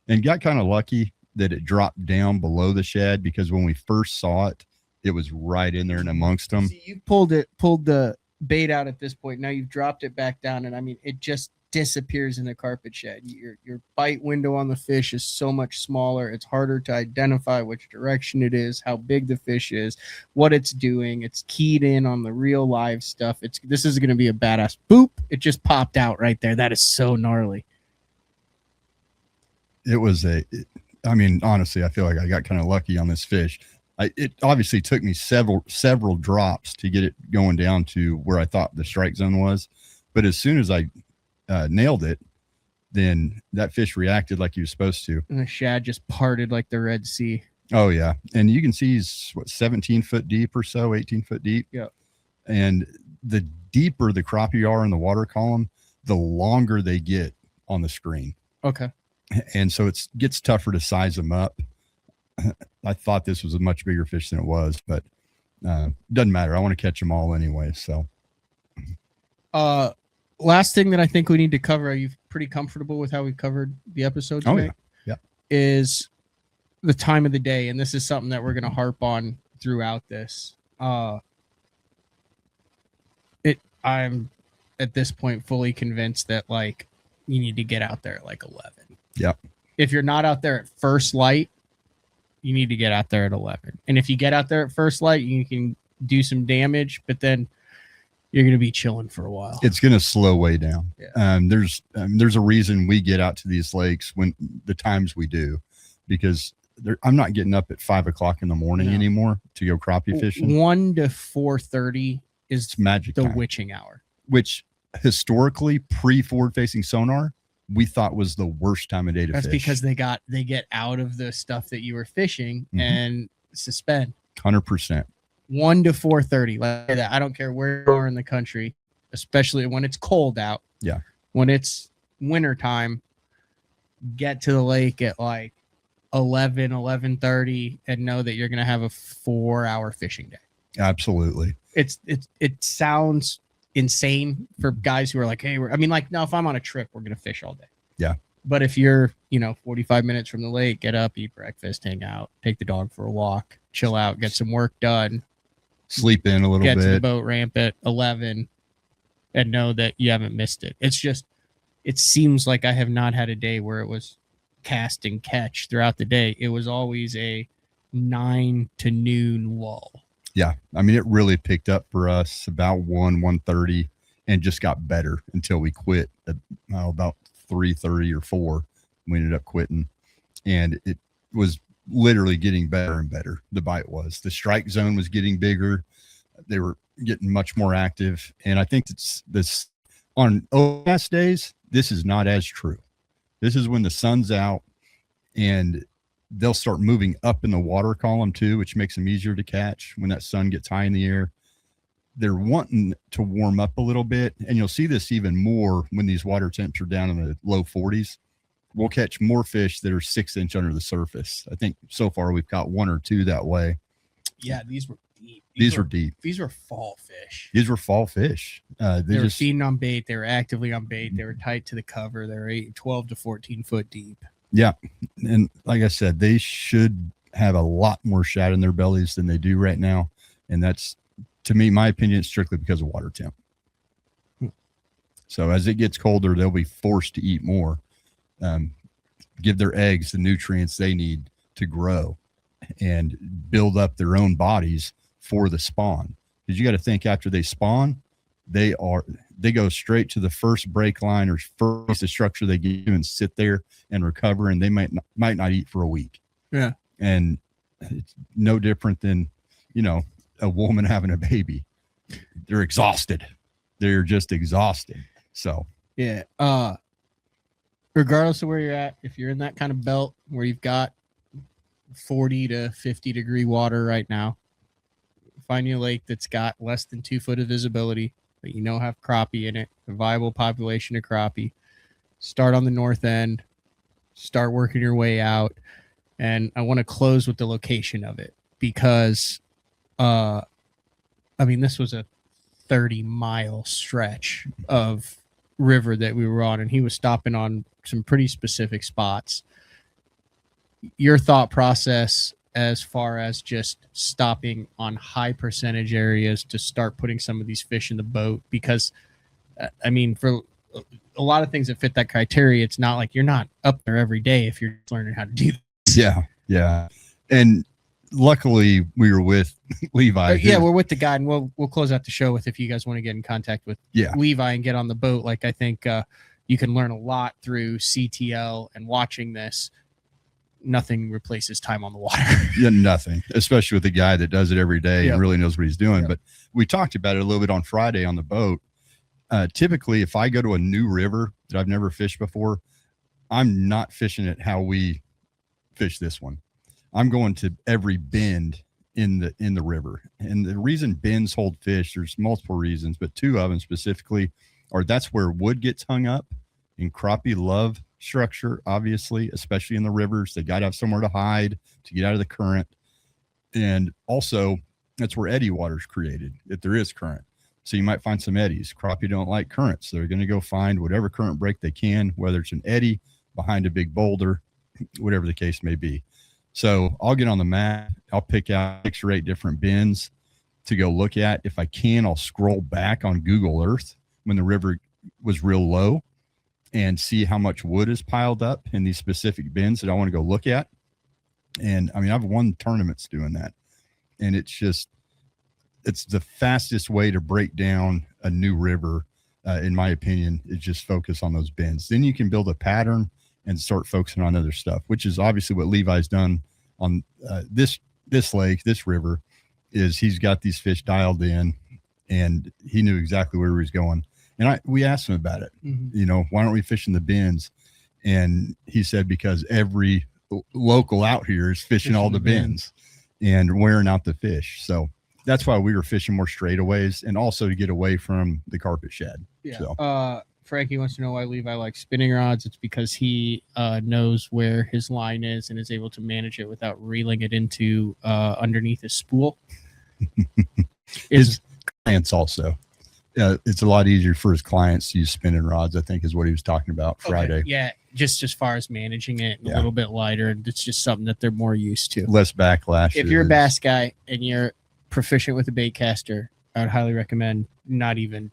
and got kind of lucky that it dropped down below the shad, because when we first saw it, it was right in there and amongst them. See, you pulled the bait out at this point. Now you've dropped it back down, and I mean, it just disappears in the carpet shad. Your bite window on the fish is so much smaller. It's harder to identify which direction it is, how big the fish is, what it's doing. It's keyed in on the real live stuff. This is going to be a badass. Boop! It just popped out right there. That is so gnarly. It was I mean, honestly, I feel like I got kind of lucky on this fish. It obviously took me several drops to get it going down to where I thought the strike zone was, but as soon as I nailed it, then that fish reacted like he was supposed to, and the shad just parted like the Red Sea. Oh yeah, and you can see he's 17 foot deep or so, 18 foot deep. Yeah, and the deeper the crappie are in the water column, the longer they get on the screen. Okay, and so it gets tougher to size them up. I thought this was a much bigger fish than it was, but doesn't matter. I want to catch them all anyway. So last thing that I think we need to cover, are you pretty comfortable with how we covered the episode today? Oh, yeah. Is the time of the day, and this is something that we're going to harp on throughout this. I'm at this point fully convinced that like you need to get out there at like 11. Yeah. If you're not out there at first light, you need to get out there at 11. And if you get out there at first light, you can do some damage, but then you're going to be chilling for a while. It's going to slow way down. Yeah. There's a reason we get out to these lakes when the times we do, because I'm not getting up at 5 o'clock in the morning anymore to go crappie fishing. 1 to 4:30 is it's magic the time, witching hour, which historically pre-forward facing sonar we thought was the worst time of day to That's fish. because they get out of the stuff that you were fishing and suspend. 100%. 1 to 4:30, like that. I don't care where you are in the country, especially when it's cold out. Yeah. When it's winter time, get to the lake at like 11:30 and know that you're going to have a 4-hour fishing day. Absolutely. It sounds insane for guys who are like, hey, now if I'm on a trip, we're going to fish all day. Yeah. But if you're, 45 minutes from the lake, get up, eat breakfast, hang out, take the dog for a walk, chill out, get some work done, sleep in a little get bit. to the boat ramp at 11 and know that you haven't missed it. It's just, it seems like I have not had a day where it was cast and catch throughout the day. It was always a 9 to noon lull. Yeah. I mean, it really picked up for us about 1:30 and just got better until we quit at about 3:30 or 4. We ended up quitting, and it was literally getting better and better. The bite was, the strike zone was getting bigger. They were getting much more active. And I think it's this on overcast days, this is not as true. This is when the sun's out and they'll start moving up in the water column too, which makes them easier to catch when that sun gets high in the air. They're wanting to warm up a little bit. And you'll see this even more when these water temps are down in the low 40s. We'll catch more fish that are 6 inch under the surface. I think so far we've caught 1 or 2 that way. Yeah, these were deep. These were deep. These were fall fish. These were fall fish. They were feeding on bait. They were actively on bait. They were tight to the cover. They were 12 to 14 foot deep. Yeah. And like I said, they should have a lot more shad in their bellies than they do right now. And that's, to me, my opinion, strictly because of water temp. So as it gets colder, they'll be forced to eat more, give their eggs the nutrients they need to grow and build up their own bodies for the spawn. Because you got to think, after they spawn, they go straight to the first break line or first piece of structure they get and sit there and recover, and they might not eat for a week. Yeah. And it's no different than, a woman having a baby. They're exhausted. They're just exhausted. So yeah. Regardless of where you're at, if you're in that kind of belt where you've got 40 to 50 degree water right now, find you a lake that's got less than 2 foot of visibility, but have crappie in it, a viable population of crappie. Start on the north end, start working your way out. And I want to close with the location of it because, this was a 30-mile stretch of river that we were on, and he was stopping on some pretty specific spots. Your thought process as far as just stopping on high percentage areas to start putting some of these fish in the boat, because for a lot of things that fit that criteria, it's not like you're not up there every day if you're learning how to do this. Yeah. And luckily we were with Levi. Yeah, we're with the guide, and we'll close out the show with, if you guys want to get in contact with Levi and get on the boat. Like, I think you can learn a lot through CTL, and watching this, nothing replaces time on the water. Yeah, nothing, especially with a guy that does it every day and really knows what he's doing. But we talked about it a little bit on Friday on the boat. Typically, if I go to a new river that I've never fished before, I'm not fishing it how we fish this one. I'm going to every bend in the river. And the reason bends hold fish, there's multiple reasons, but 2 of them specifically are that's where wood gets hung up, and crappie love structure, obviously, especially in the rivers. They got to have somewhere to hide to get out of the current. And also that's where eddy water is created, if there is current. So you might find some eddies. Crappie don't like currents. So they're going to go find whatever current break they can, whether it's an eddy behind a big boulder, whatever the case may be. So I'll get on the map. I'll pick out 6 or 8 different bends to go look at. If I can, I'll scroll back on Google Earth when the river was real low and see how much wood is piled up in these specific bends that I want to go look at. And I've won tournaments doing that. And it's the fastest way to break down a new river, in my opinion, is just focus on those bends. Then you can build a pattern and start focusing on other stuff, which is obviously what Levi's done on this lake, this river, is he's got these fish dialed in, and he knew exactly where he was going. And we asked him about it. Mm-hmm. Why aren't we fishing the bends? And he said, because every local out here is fishing all the bends and wearing out the fish. So that's why we were fishing more straightaways, and also to get away from the carpet shad. Yeah. So. Frankie wants to know why Levi likes spinning rods. It's because he knows where his line is and is able to manage it without reeling it into underneath his spool. His clients also. it's a lot easier for his clients to use spinning rods, I think is what he was talking about Friday. Okay. Yeah, just as far as managing it, a little bit lighter, and it's just something that they're more used to. Less backlash. If you're a bass guy and you're proficient with a bait caster, I would highly recommend not even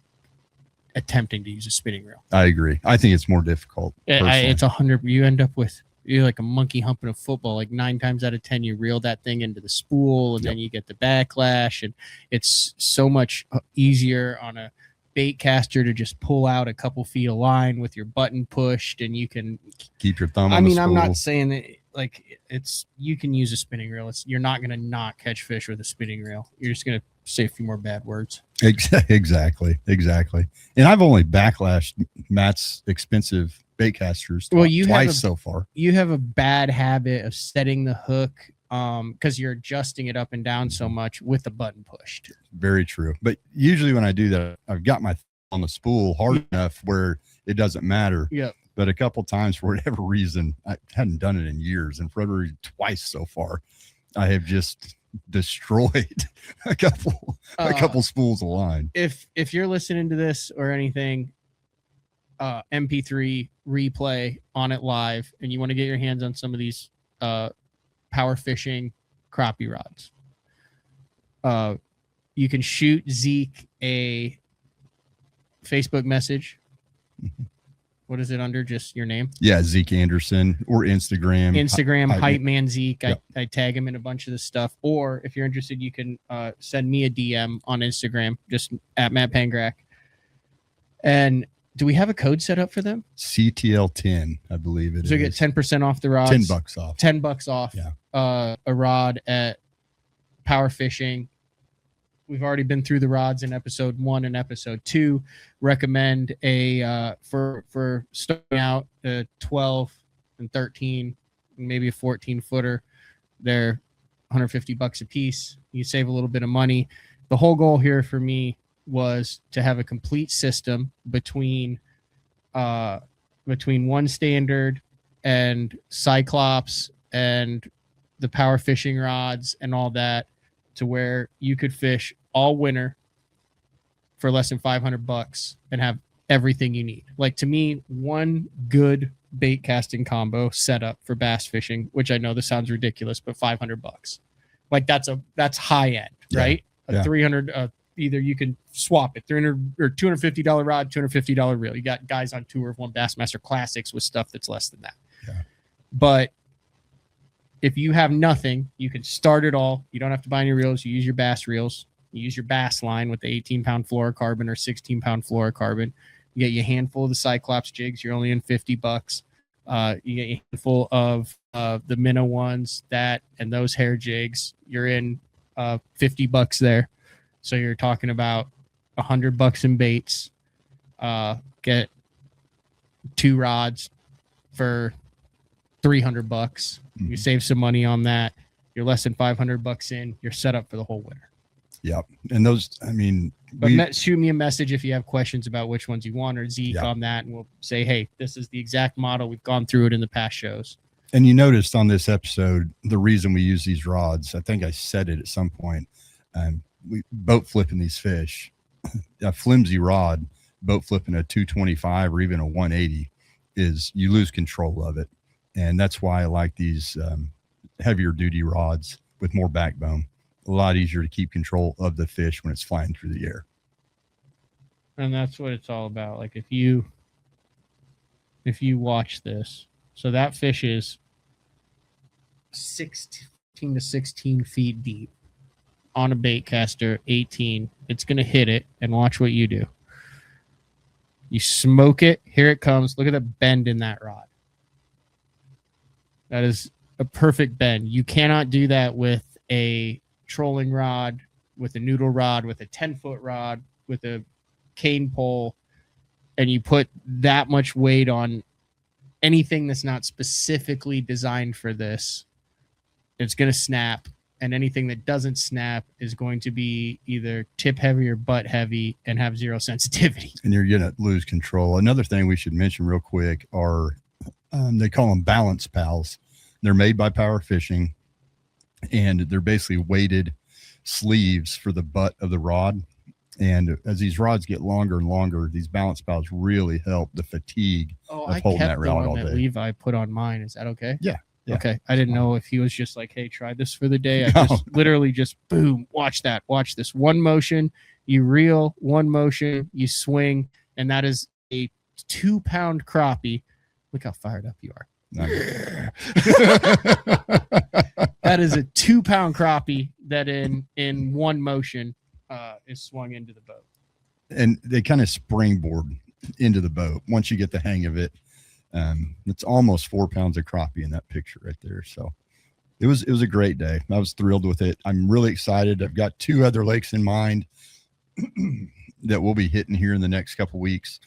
attempting to use a spinning reel. I agree. I think it's more difficult. It's 100. You end up with, you're like a monkey humping a football. Like 9 times out of 10, you reel that thing into the spool, and then you get the backlash, and it's so much easier on a bait caster to just pull out a couple feet of line with your button pushed, and you can keep your thumb on the spool. I'm not saying that like you can use a spinning reel. You're not going to not catch fish with a spinning reel. You're just going to say a few more bad words. Exactly. And I've only backlashed Matt's expensive bait casters twice so far. You have a bad habit of setting the hook because you're adjusting it up and down so much with the button pushed. Very true. But usually when I do that, I've got my thumb on the spool hard enough where it doesn't matter. Yeah. But a couple times, for whatever reason, I hadn't done it in years, and for whatever reason, twice so far, I have just destroyed a couple spools of line. If you're listening to this or anything, MP3 replay on it live, and you want to get your hands on some of these power fishing crappie rods, you can shoot Zeke a Facebook message. What is it under? Just your name? Yeah, Zeke Anderson, or Instagram. Hype Man Zeke. Yep. I tag him in a bunch of this stuff. Or if you're interested, you can send me a DM on Instagram, just at Matt Pangrac. And do we have a code set up for them? CTL10, I believe it is. So you get 10% off the rods. $10 off. $10 off. Yeah. A rod at Power Fishing. We've already been through the rods in episode 1 and episode 2. Recommend a for starting out a 12 and 13, maybe a 14 footer. They're $150 a piece. You save a little bit of money. The whole goal here for me was to have a complete system between One Standard and Cyclops and the power fishing rods and all that, to where you could fish all winter for less than $500 and have everything you need. Like, to me, one good bait casting combo setup for bass fishing, which I know this sounds ridiculous, but $500. Like, that's high end, right? A 300, either you can swap it, $300 or $250 rod, $250 reel. You got guys on tour of one Bassmaster Classics with stuff that's less than that. Yeah. But if you have nothing, you can start it all. You don't have to buy any reels. You use your bass reels. You use your bass line with the 18-pound fluorocarbon or 16-pound fluorocarbon. You get your handful of the Cyclops jigs. You're only in $50. You get a handful of the minnow ones, that and those hair jigs. You're in $50 there. So you're talking about $100 in baits. Get 2 rods for $300. You save some money on that. You're less than $500 in. You're set up for the whole winter. Yep. And those, I mean, but shoot me a message if you have questions about which ones you want, or Zeke on that, and we'll say, hey, this is the exact model. We've gone through it in the past shows. And you noticed on this episode, the reason we use these rods, I think I said it at some point, we boat flipping these fish, a flimsy rod, boat flipping a 225 or even a 180, is you lose control of it. And that's why I like these heavier duty rods with more backbone. A lot easier to keep control of the fish when it's flying through the air. And that's what it's all about. Like, if you watch this, so that fish is 16 to 16 feet deep on a bait caster, 18. It's going to hit it, and watch what you do. You smoke it. Here it comes. Look at the bend in that rod. That is a perfect bend. You cannot do that with a trolling rod, with a noodle rod, with a 10-foot rod, with a cane pole, and you put that much weight on anything that's not specifically designed for this. It's going to snap, and anything that doesn't snap is going to be either tip heavy or butt heavy and have zero sensitivity. And you're going to lose control. Another thing we should mention real quick are they call them balance pals. They're made by Power Fishing, and they're basically weighted sleeves for the butt of the rod. And as these rods get longer and longer, these balance pals really help the fatigue of I holding kept that the rod one all that day. Levi put on mine. Is that okay? Yeah. Okay. I didn't know if he was just like, hey, try this for the day. I No. just literally just boom, watch that. Watch this. One motion, you reel, one motion, you swing, and that is a 2-pound crappie. Look how fired up you are. That is a 2-pound crappie that in one motion is swung into the boat. And they kind of springboard into the boat once you get the hang of it. It's almost 4 pounds of crappie in that picture right there. So it was a great day. I was thrilled with it. I'm really excited. I've got 2 other lakes in mind that we'll be hitting here in the next couple weeks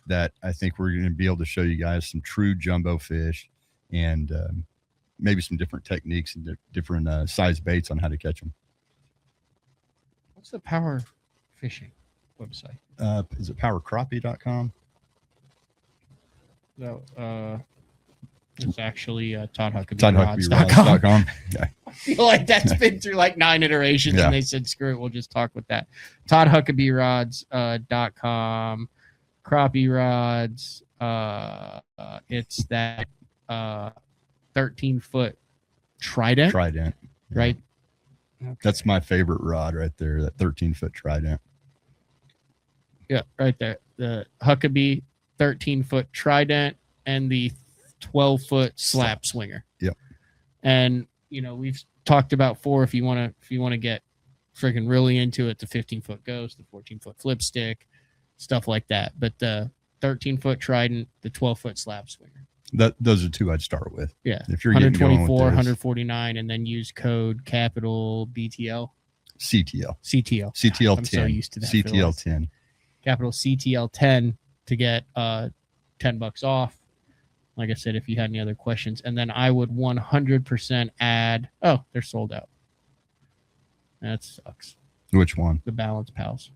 that I think we're going to be able to show you guys some true jumbo fish and maybe some different techniques and different size baits on how to catch them. What's the power fishing website? Is it powercrappie.com? No, it's actually ToddHuckabeeRods.com. ToddHuckabeeRods.com. Yeah. I feel like that's been through like 9 iterations, Yeah. and they said, screw it, we'll just talk with that. ToddHuckabeeRods.com. Crappie rods. It's that 13-foot trident. Trident. Yeah. Right? Okay. That's my favorite rod right there, that 13-foot trident. Yeah, right there. The Huckabee 13-foot trident and the 12-foot slap swinger. Yep. And we've talked about if you want to get freaking really into it, the 15-foot ghost, the 14-foot flip stick, stuff like that. But the 13-foot trident, the 12-foot slap swinger. Those are 2 I'd start with. Yeah. If you're getting going 124, with those. 149, and then use code capital BTL. CTL. CTL. CTL 10. I'm so used to that. CTL 10. Capital CTL 10 to get $10 off. Like I said, if you had any other questions, and then I would 100% add. Oh, they're sold out. That sucks. Which one? The Balance Pals.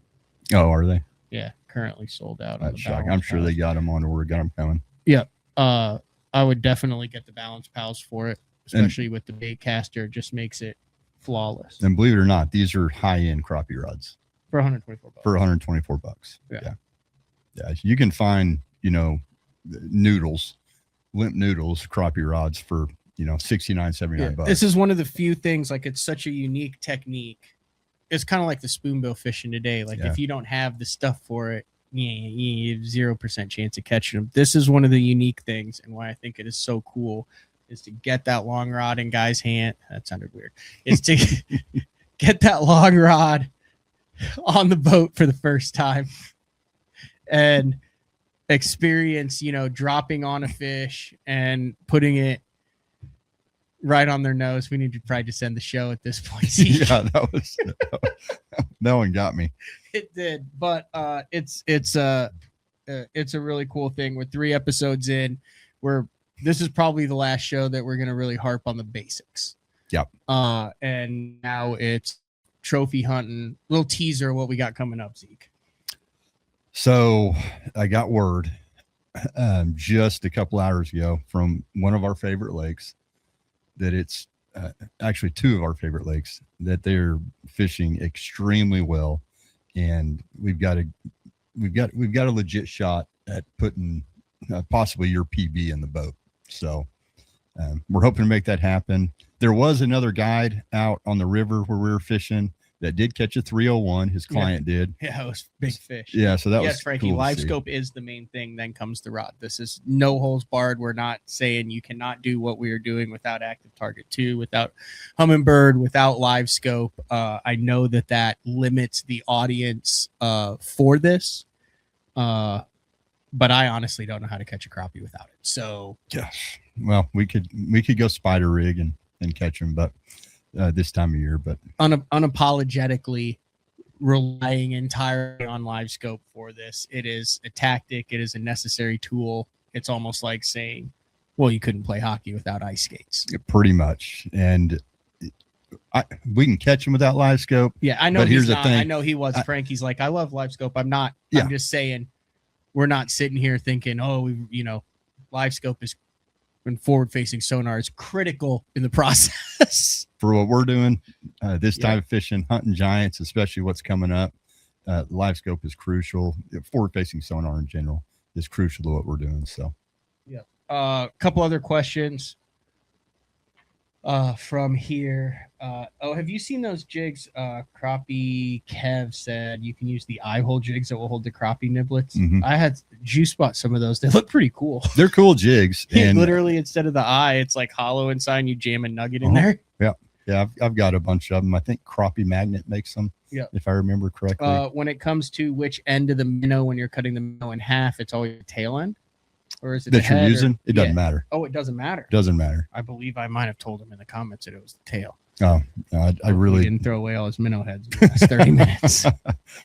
Oh, are they? Yeah, currently sold out. That's shocking. I'm sure they got them on order. Got them coming. Yeah. I would definitely get the Balance Pals for it, especially with the bait caster. It just makes it flawless. And believe it or not, these are high-end crappie rods. For $124. For $124. Yeah. Yeah. You can find, noodles, limp noodles, crappie rods for, $69, $79. This is one of the few things, like, it's such a unique technique. It's kind of like the spoonbill fishing today. Like, if you don't have the stuff for it, you have 0% chance of catching them. This is one of the unique things, and why I think it is so cool is to get that long rod in guy's hand. That sounded weird. Is to get that long rod on the boat for the first time and experience, dropping on a fish and putting it right on their nose. We need to probably just end the show at this point. Yeah, that one got me. It did, but it's a really cool thing. We're 3 episodes in. This is probably the last show that we're gonna really harp on the basics. Yep. And now it's trophy hunting. Little teaser of what we got coming up, Zeke. So I got word just a couple hours ago from one of our favorite lakes that it's actually 2 of our favorite lakes that they're fishing extremely well, and we've got a legit shot at putting possibly your PB in the boat. So we're hoping to make that happen. There was another guide out on the river where we were fishing that did catch a 301. His client did. Yeah, it was big fish. Yeah, so that was Frankie. cool Live to see. scope is the main thing. Then comes the rod. This is no holes barred. We're not saying you cannot do what we are doing without active target 2, without hummingbird, without live scope. I know that limits the audience for this, but I honestly don't know how to catch a crappie without it. So yeah, well, we could go spider rig and catch them, but this time of year, but unapologetically relying entirely on live scope for this. It is a tactic. It is a necessary tool. It's almost like saying, well, you couldn't play hockey without ice skates. Pretty much. And we can catch them without live scope. Yeah, I know. But here's the thing. I know he was. Frankie's like, I love live scope. I'm not. Yeah. I'm just saying, we're not sitting here thinking, oh, live scope is, when forward-facing sonar is critical in the process. For what we're doing, this time of fishing, hunting giants, especially what's coming up, live scope is crucial. Forward-facing sonar in general is crucial to what we're doing. So, yeah. A couple other questions from here. Have you seen those jigs? Crappie Kev said you can use the eye hole jigs that will hold the crappie niblets. Mhm. I had juice bought some of those. They look pretty cool. they're cool jigs. And Literally, instead of the eye, it's like hollow inside, and you jam a nugget in there. yeah, I've got a bunch of them. I think Crappie Magnet makes them. Yeah, if I remember correctly. When it comes to which end of the minnow, when you're cutting the minnow in half, it's always the tail end, or is it that you're using? It doesn't matter. Oh, it doesn't matter. Doesn't matter. I believe I might have told him in the comments that it was the tail. Oh, no, I really he didn't throw away all his minnow heads in the last 30 minutes.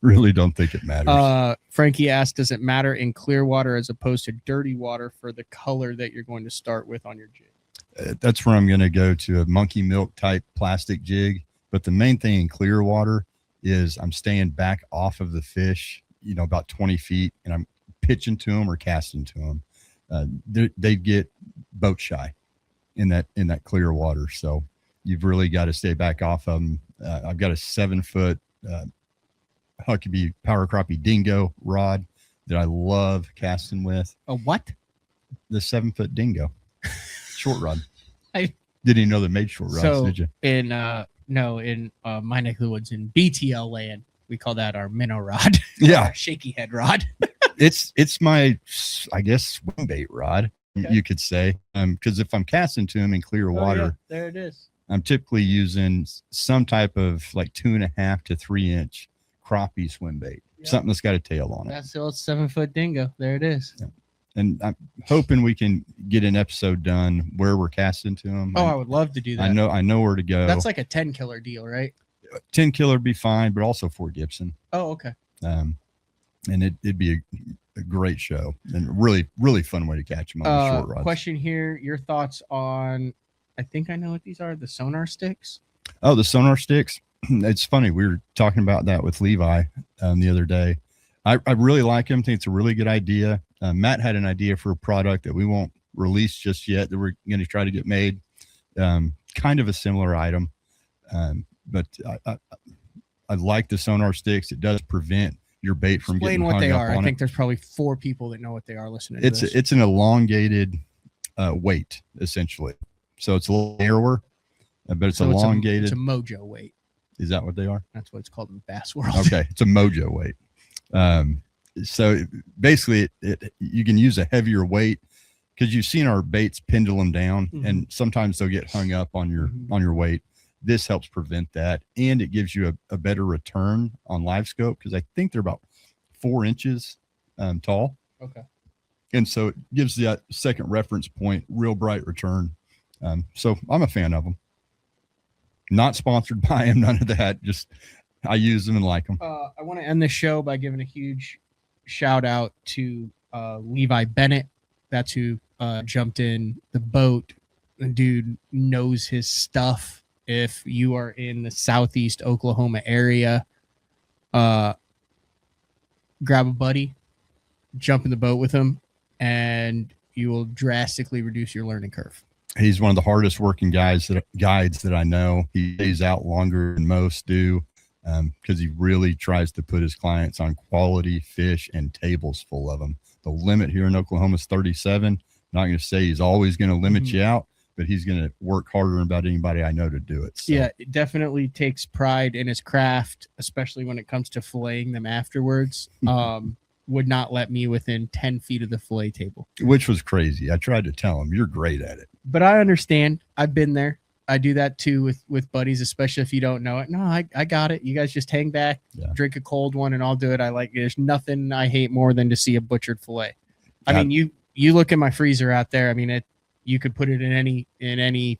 really don't think it matters. Frankie asked, does it matter in clear water as opposed to dirty water for the color that you're going to start with on your jig? That's where I'm going to go to a monkey milk type plastic jig. But the main thing in clear water is I'm staying back off of the fish, about 20 feet, and I'm pitching to them or casting to them. They get boat shy in that clear water. So you've really got to stay back off of them. I've got a 7-foot Huckabee Power Crappie Dingo rod that I love casting with. A what? The 7-foot Dingo short rod. I didn't even know they made short rods, did you? In my neck of the woods in BTL land, we call that our minnow rod. Yeah. Our shaky head rod. it's my, I guess, swim bait rod, you could say. Because if I'm casting to them in clear water, there it is. I'm typically using some type of like 2.5 to 3 inch crappie swim bait, something that's got a tail on it. That's the old 7-foot Dingo. There it is. Yeah. And I'm hoping we can get an episode done where we're casting to them. Oh, I would love to do that. I know where to go. That's like a 10 killer deal, right? 10 killer would be fine, but also for Gibson. Oh, okay. And it'd be a great show and really, really fun way to catch them on the short rods. Question here. Your thoughts on, I think I know what these are, the sonar sticks. Oh, the sonar sticks. It's funny. We were talking about that with Levi the other day. I really like them. I think it's a really good idea. Matt had an idea for a product that we won't release just yet that we're going to try to get made. Kind of a similar item. But I like the sonar sticks. It does prevent your bait from Explain getting what hung they up are. on I think it. there's probably 4 people that know what they are listening to this. It's an elongated weight, essentially. So it's a little narrower, but it's elongated. It's a mojo weight. Is that what they are? That's what it's called in the bass world. Okay, it's a mojo weight. So basically, you can use a heavier weight because you've seen our baits pendulum down, and sometimes they'll get hung up on your weight. This helps prevent that, and it gives you a better return on live scope because I think they're about 4 inches tall. Okay. And so it gives that second reference point, real bright return. So I'm a fan of them. Not sponsored by them, none of that. Just I use them and like them. I want to end this show by giving a huge shout out to Levi Bennett. That's who jumped in the boat. The dude knows his stuff. If you are in the southeast Oklahoma area, grab a buddy, jump in the boat with him, and you will drastically reduce your learning curve. He's one of the hardest working guides that I know. He stays out longer than most do because he really tries to put his clients on quality fish and tables full of them. The limit here in Oklahoma is 37. Not going to say he's always going to limit you out, but he's going to work harder than about anybody I know to do it. So. Yeah, it definitely takes pride in his craft, especially when it comes to filleting them afterwards. Would not let me within 10 feet of the fillet table. Which was crazy. I tried to tell him, you're great at it. But I understand. I've been there. I do that too with buddies, especially if you don't know it. No, I got it. You guys just hang back, drink a cold one, and I'll do it. There's nothing I hate more than to see a butchered fillet. I mean, you look at my freezer out there. I mean, you could put it in any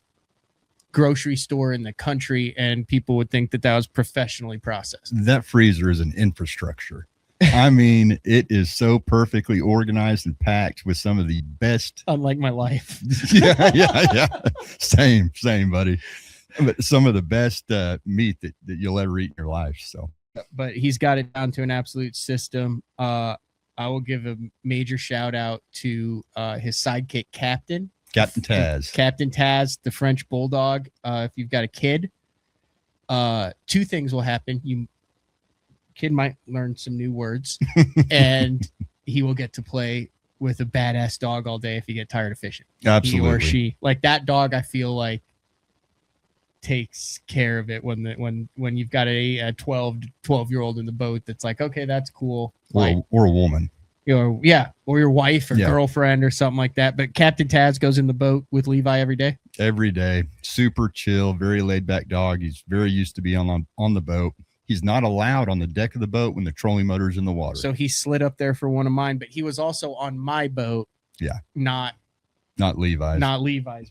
grocery store in the country, and people would think that was professionally processed. That freezer is an infrastructure. I mean, it is so perfectly organized and packed with some of the best. Unlike my life. Yeah. Same, buddy. But some of the best meat that you'll ever eat in your life. So, but he's got it down to an absolute system. I will give a major shout out to his sidekick, Captain Taz, the French Bulldog. If you've got a kid, 2 things will happen. kid might learn some new words, and he will get to play with a badass dog all day if he get tired of fishing. Absolutely. He or she, like that dog, I feel like takes care of it when you've got a 12-year-old in the boat that's like, okay, that's cool. Like, or a woman. Or your wife or girlfriend or something like that. But Captain Taz goes in the boat with Levi every day. Every day. Super chill, very laid back dog. He's very used to be on the boat. He's not allowed on the deck of the boat when the trolling motor's in the water. So he slid up there for one of mine, but he was also on my boat. Yeah. Not Levi's. Not Levi's.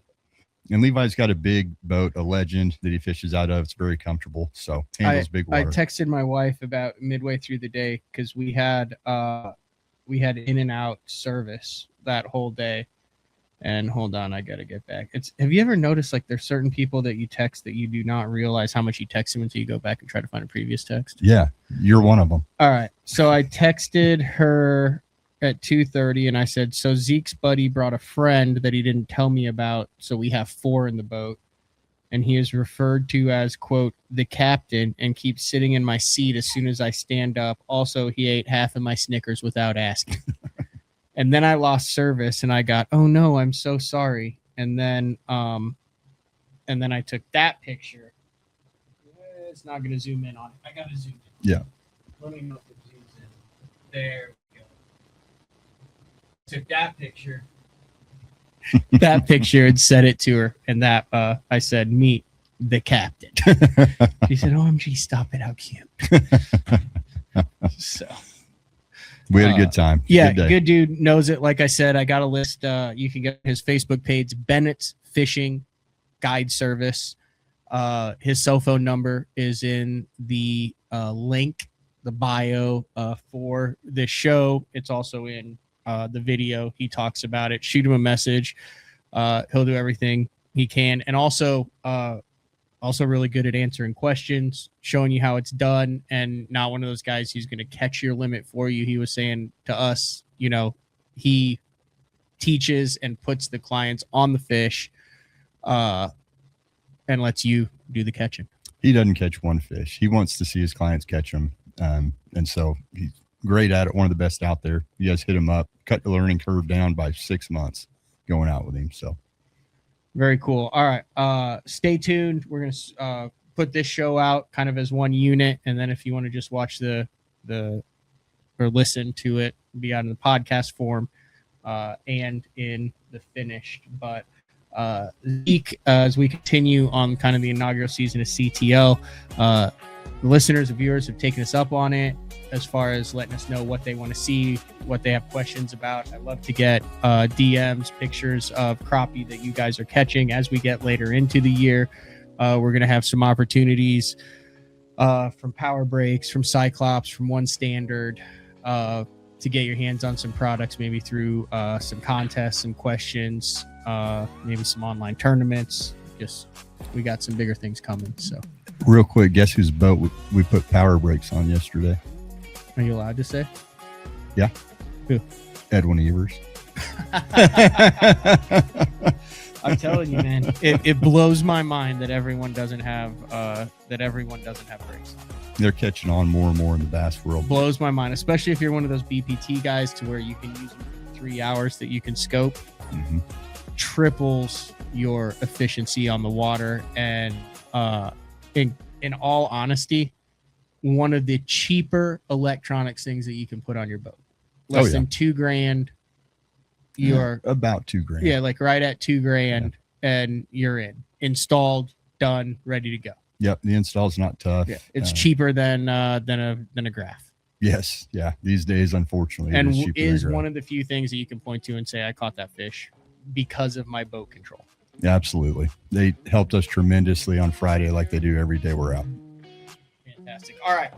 And Levi's got a big boat, a Legend that he fishes out of. It's very comfortable. So handles big water. I texted my wife about midway through the day because we had in and out service that whole day. And hold on, I gotta get back. Have you ever noticed like there's certain people that you text that you do not realize how much you text them until you go back and try to find a previous text? Yeah, you're one of them. All right. So I texted her at 2:30 and I said, so Zeke's buddy brought a friend that he didn't tell me about. So we have 4 in the boat. And he is referred to as, quote, the captain, and keeps sitting in my seat as soon as I stand up. Also, he ate half of my Snickers without asking. And then I lost service and I got, oh no, I'm so sorry. And then I took that picture. It's not going to zoom in on it. I got to zoom in. Yeah. Let me know if it zooms in. There we go. Took that picture. That picture and sent it to her. And that I said, meet the captain. She said, OMG, stop it. How cute. So. We had a good time. Yeah, good dude, knows it. Like I said, I got a list. You can get his Facebook page, Bennett's Fishing Guide Service. His cell phone number is in the link, the bio for this show. It's also in the video. He talks about it. Shoot him a message. He'll do everything he can. And also really good at answering questions, showing you how it's done, and not one of those guys who's going to catch your limit for you. He was saying to us, he teaches and puts the clients on the fish and lets you do the catching. He doesn't catch one fish. He wants to see his clients catch them. And so he's great at it, one of the best out there. You guys hit him up, cut the learning curve down by 6 months going out with him. So. Very cool. All right. Stay tuned. We're going to put this show out kind of as one unit. And then if you want to just watch or listen to it, be out in the podcast form and in the finished. But Zeke, as we continue on kind of the inaugural season of CTL, listeners and viewers have taken us up on it as far as letting us know what they want to see, what they have questions about. I love to get DMs, pictures of crappie that you guys are catching as we get later into the year. We're going to have some opportunities from Power Breaks, from Cyclops, from One Standard to get your hands on some products, maybe through some contests, some questions, maybe some online tournaments. We got some bigger things coming. So real quick, guess whose boat we put Power Breaks on yesterday? Are you allowed to say? Yeah. Who? Edwin Evers. I'm telling you, man, it blows my mind that everyone doesn't have breaks. They're catching on more and more in the bass world. Blows my mind, especially if you're one of those BPT guys to where you can use them for 3 hours that you can scope. Mm-hmm. Triples your efficiency on the water, and in all honesty, one of the cheaper electronics things that you can put on your boat. Less than $2,000. You're about $2,000. Yeah, like right at $2,000, and you're in, installed, done, ready to go. Yep, the install's not tough. Yeah, it's cheaper than a graph. Yes, yeah. These days, unfortunately, and it is one of the few things that you can point to and say, I caught that fish because of my boat control. Yeah, absolutely. They helped us tremendously on Friday, like they do every day we're out. Fantastic. All right,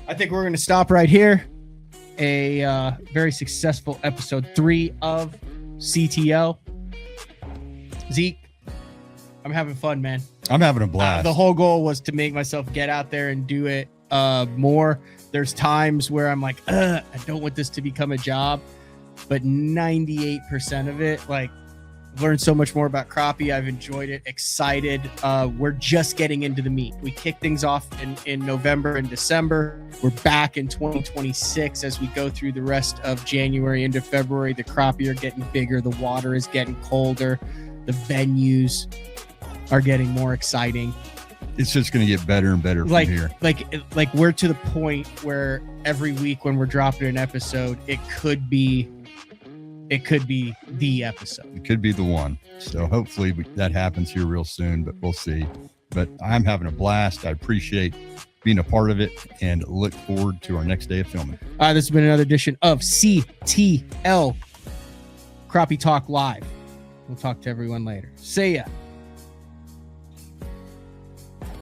I think we're going to stop right here. A very successful episode 3 of CTL. Zeke, I'm having fun, man. I'm having a blast. The whole goal was to make myself get out there and do it more. There's times where I'm like, I don't want this to become a job, but 98% of it, like, learned so much more about crappie. I've enjoyed it, excited. We're just getting into the meat. We kick things off in November and December. We're back in 2026 as we go through the rest of January into February. The crappie are getting bigger. The water is getting colder. The venues are getting more exciting. It's just going to get better and better from here. Like we're to the point where every week when we're dropping an episode, it could be the episode. It could be the one. So hopefully that happens here real soon, but we'll see. But I'm having a blast. I appreciate being a part of it and look forward to our next day of filming. This has been another edition of CTL Crappie Talk Live. We'll talk to everyone later. See ya.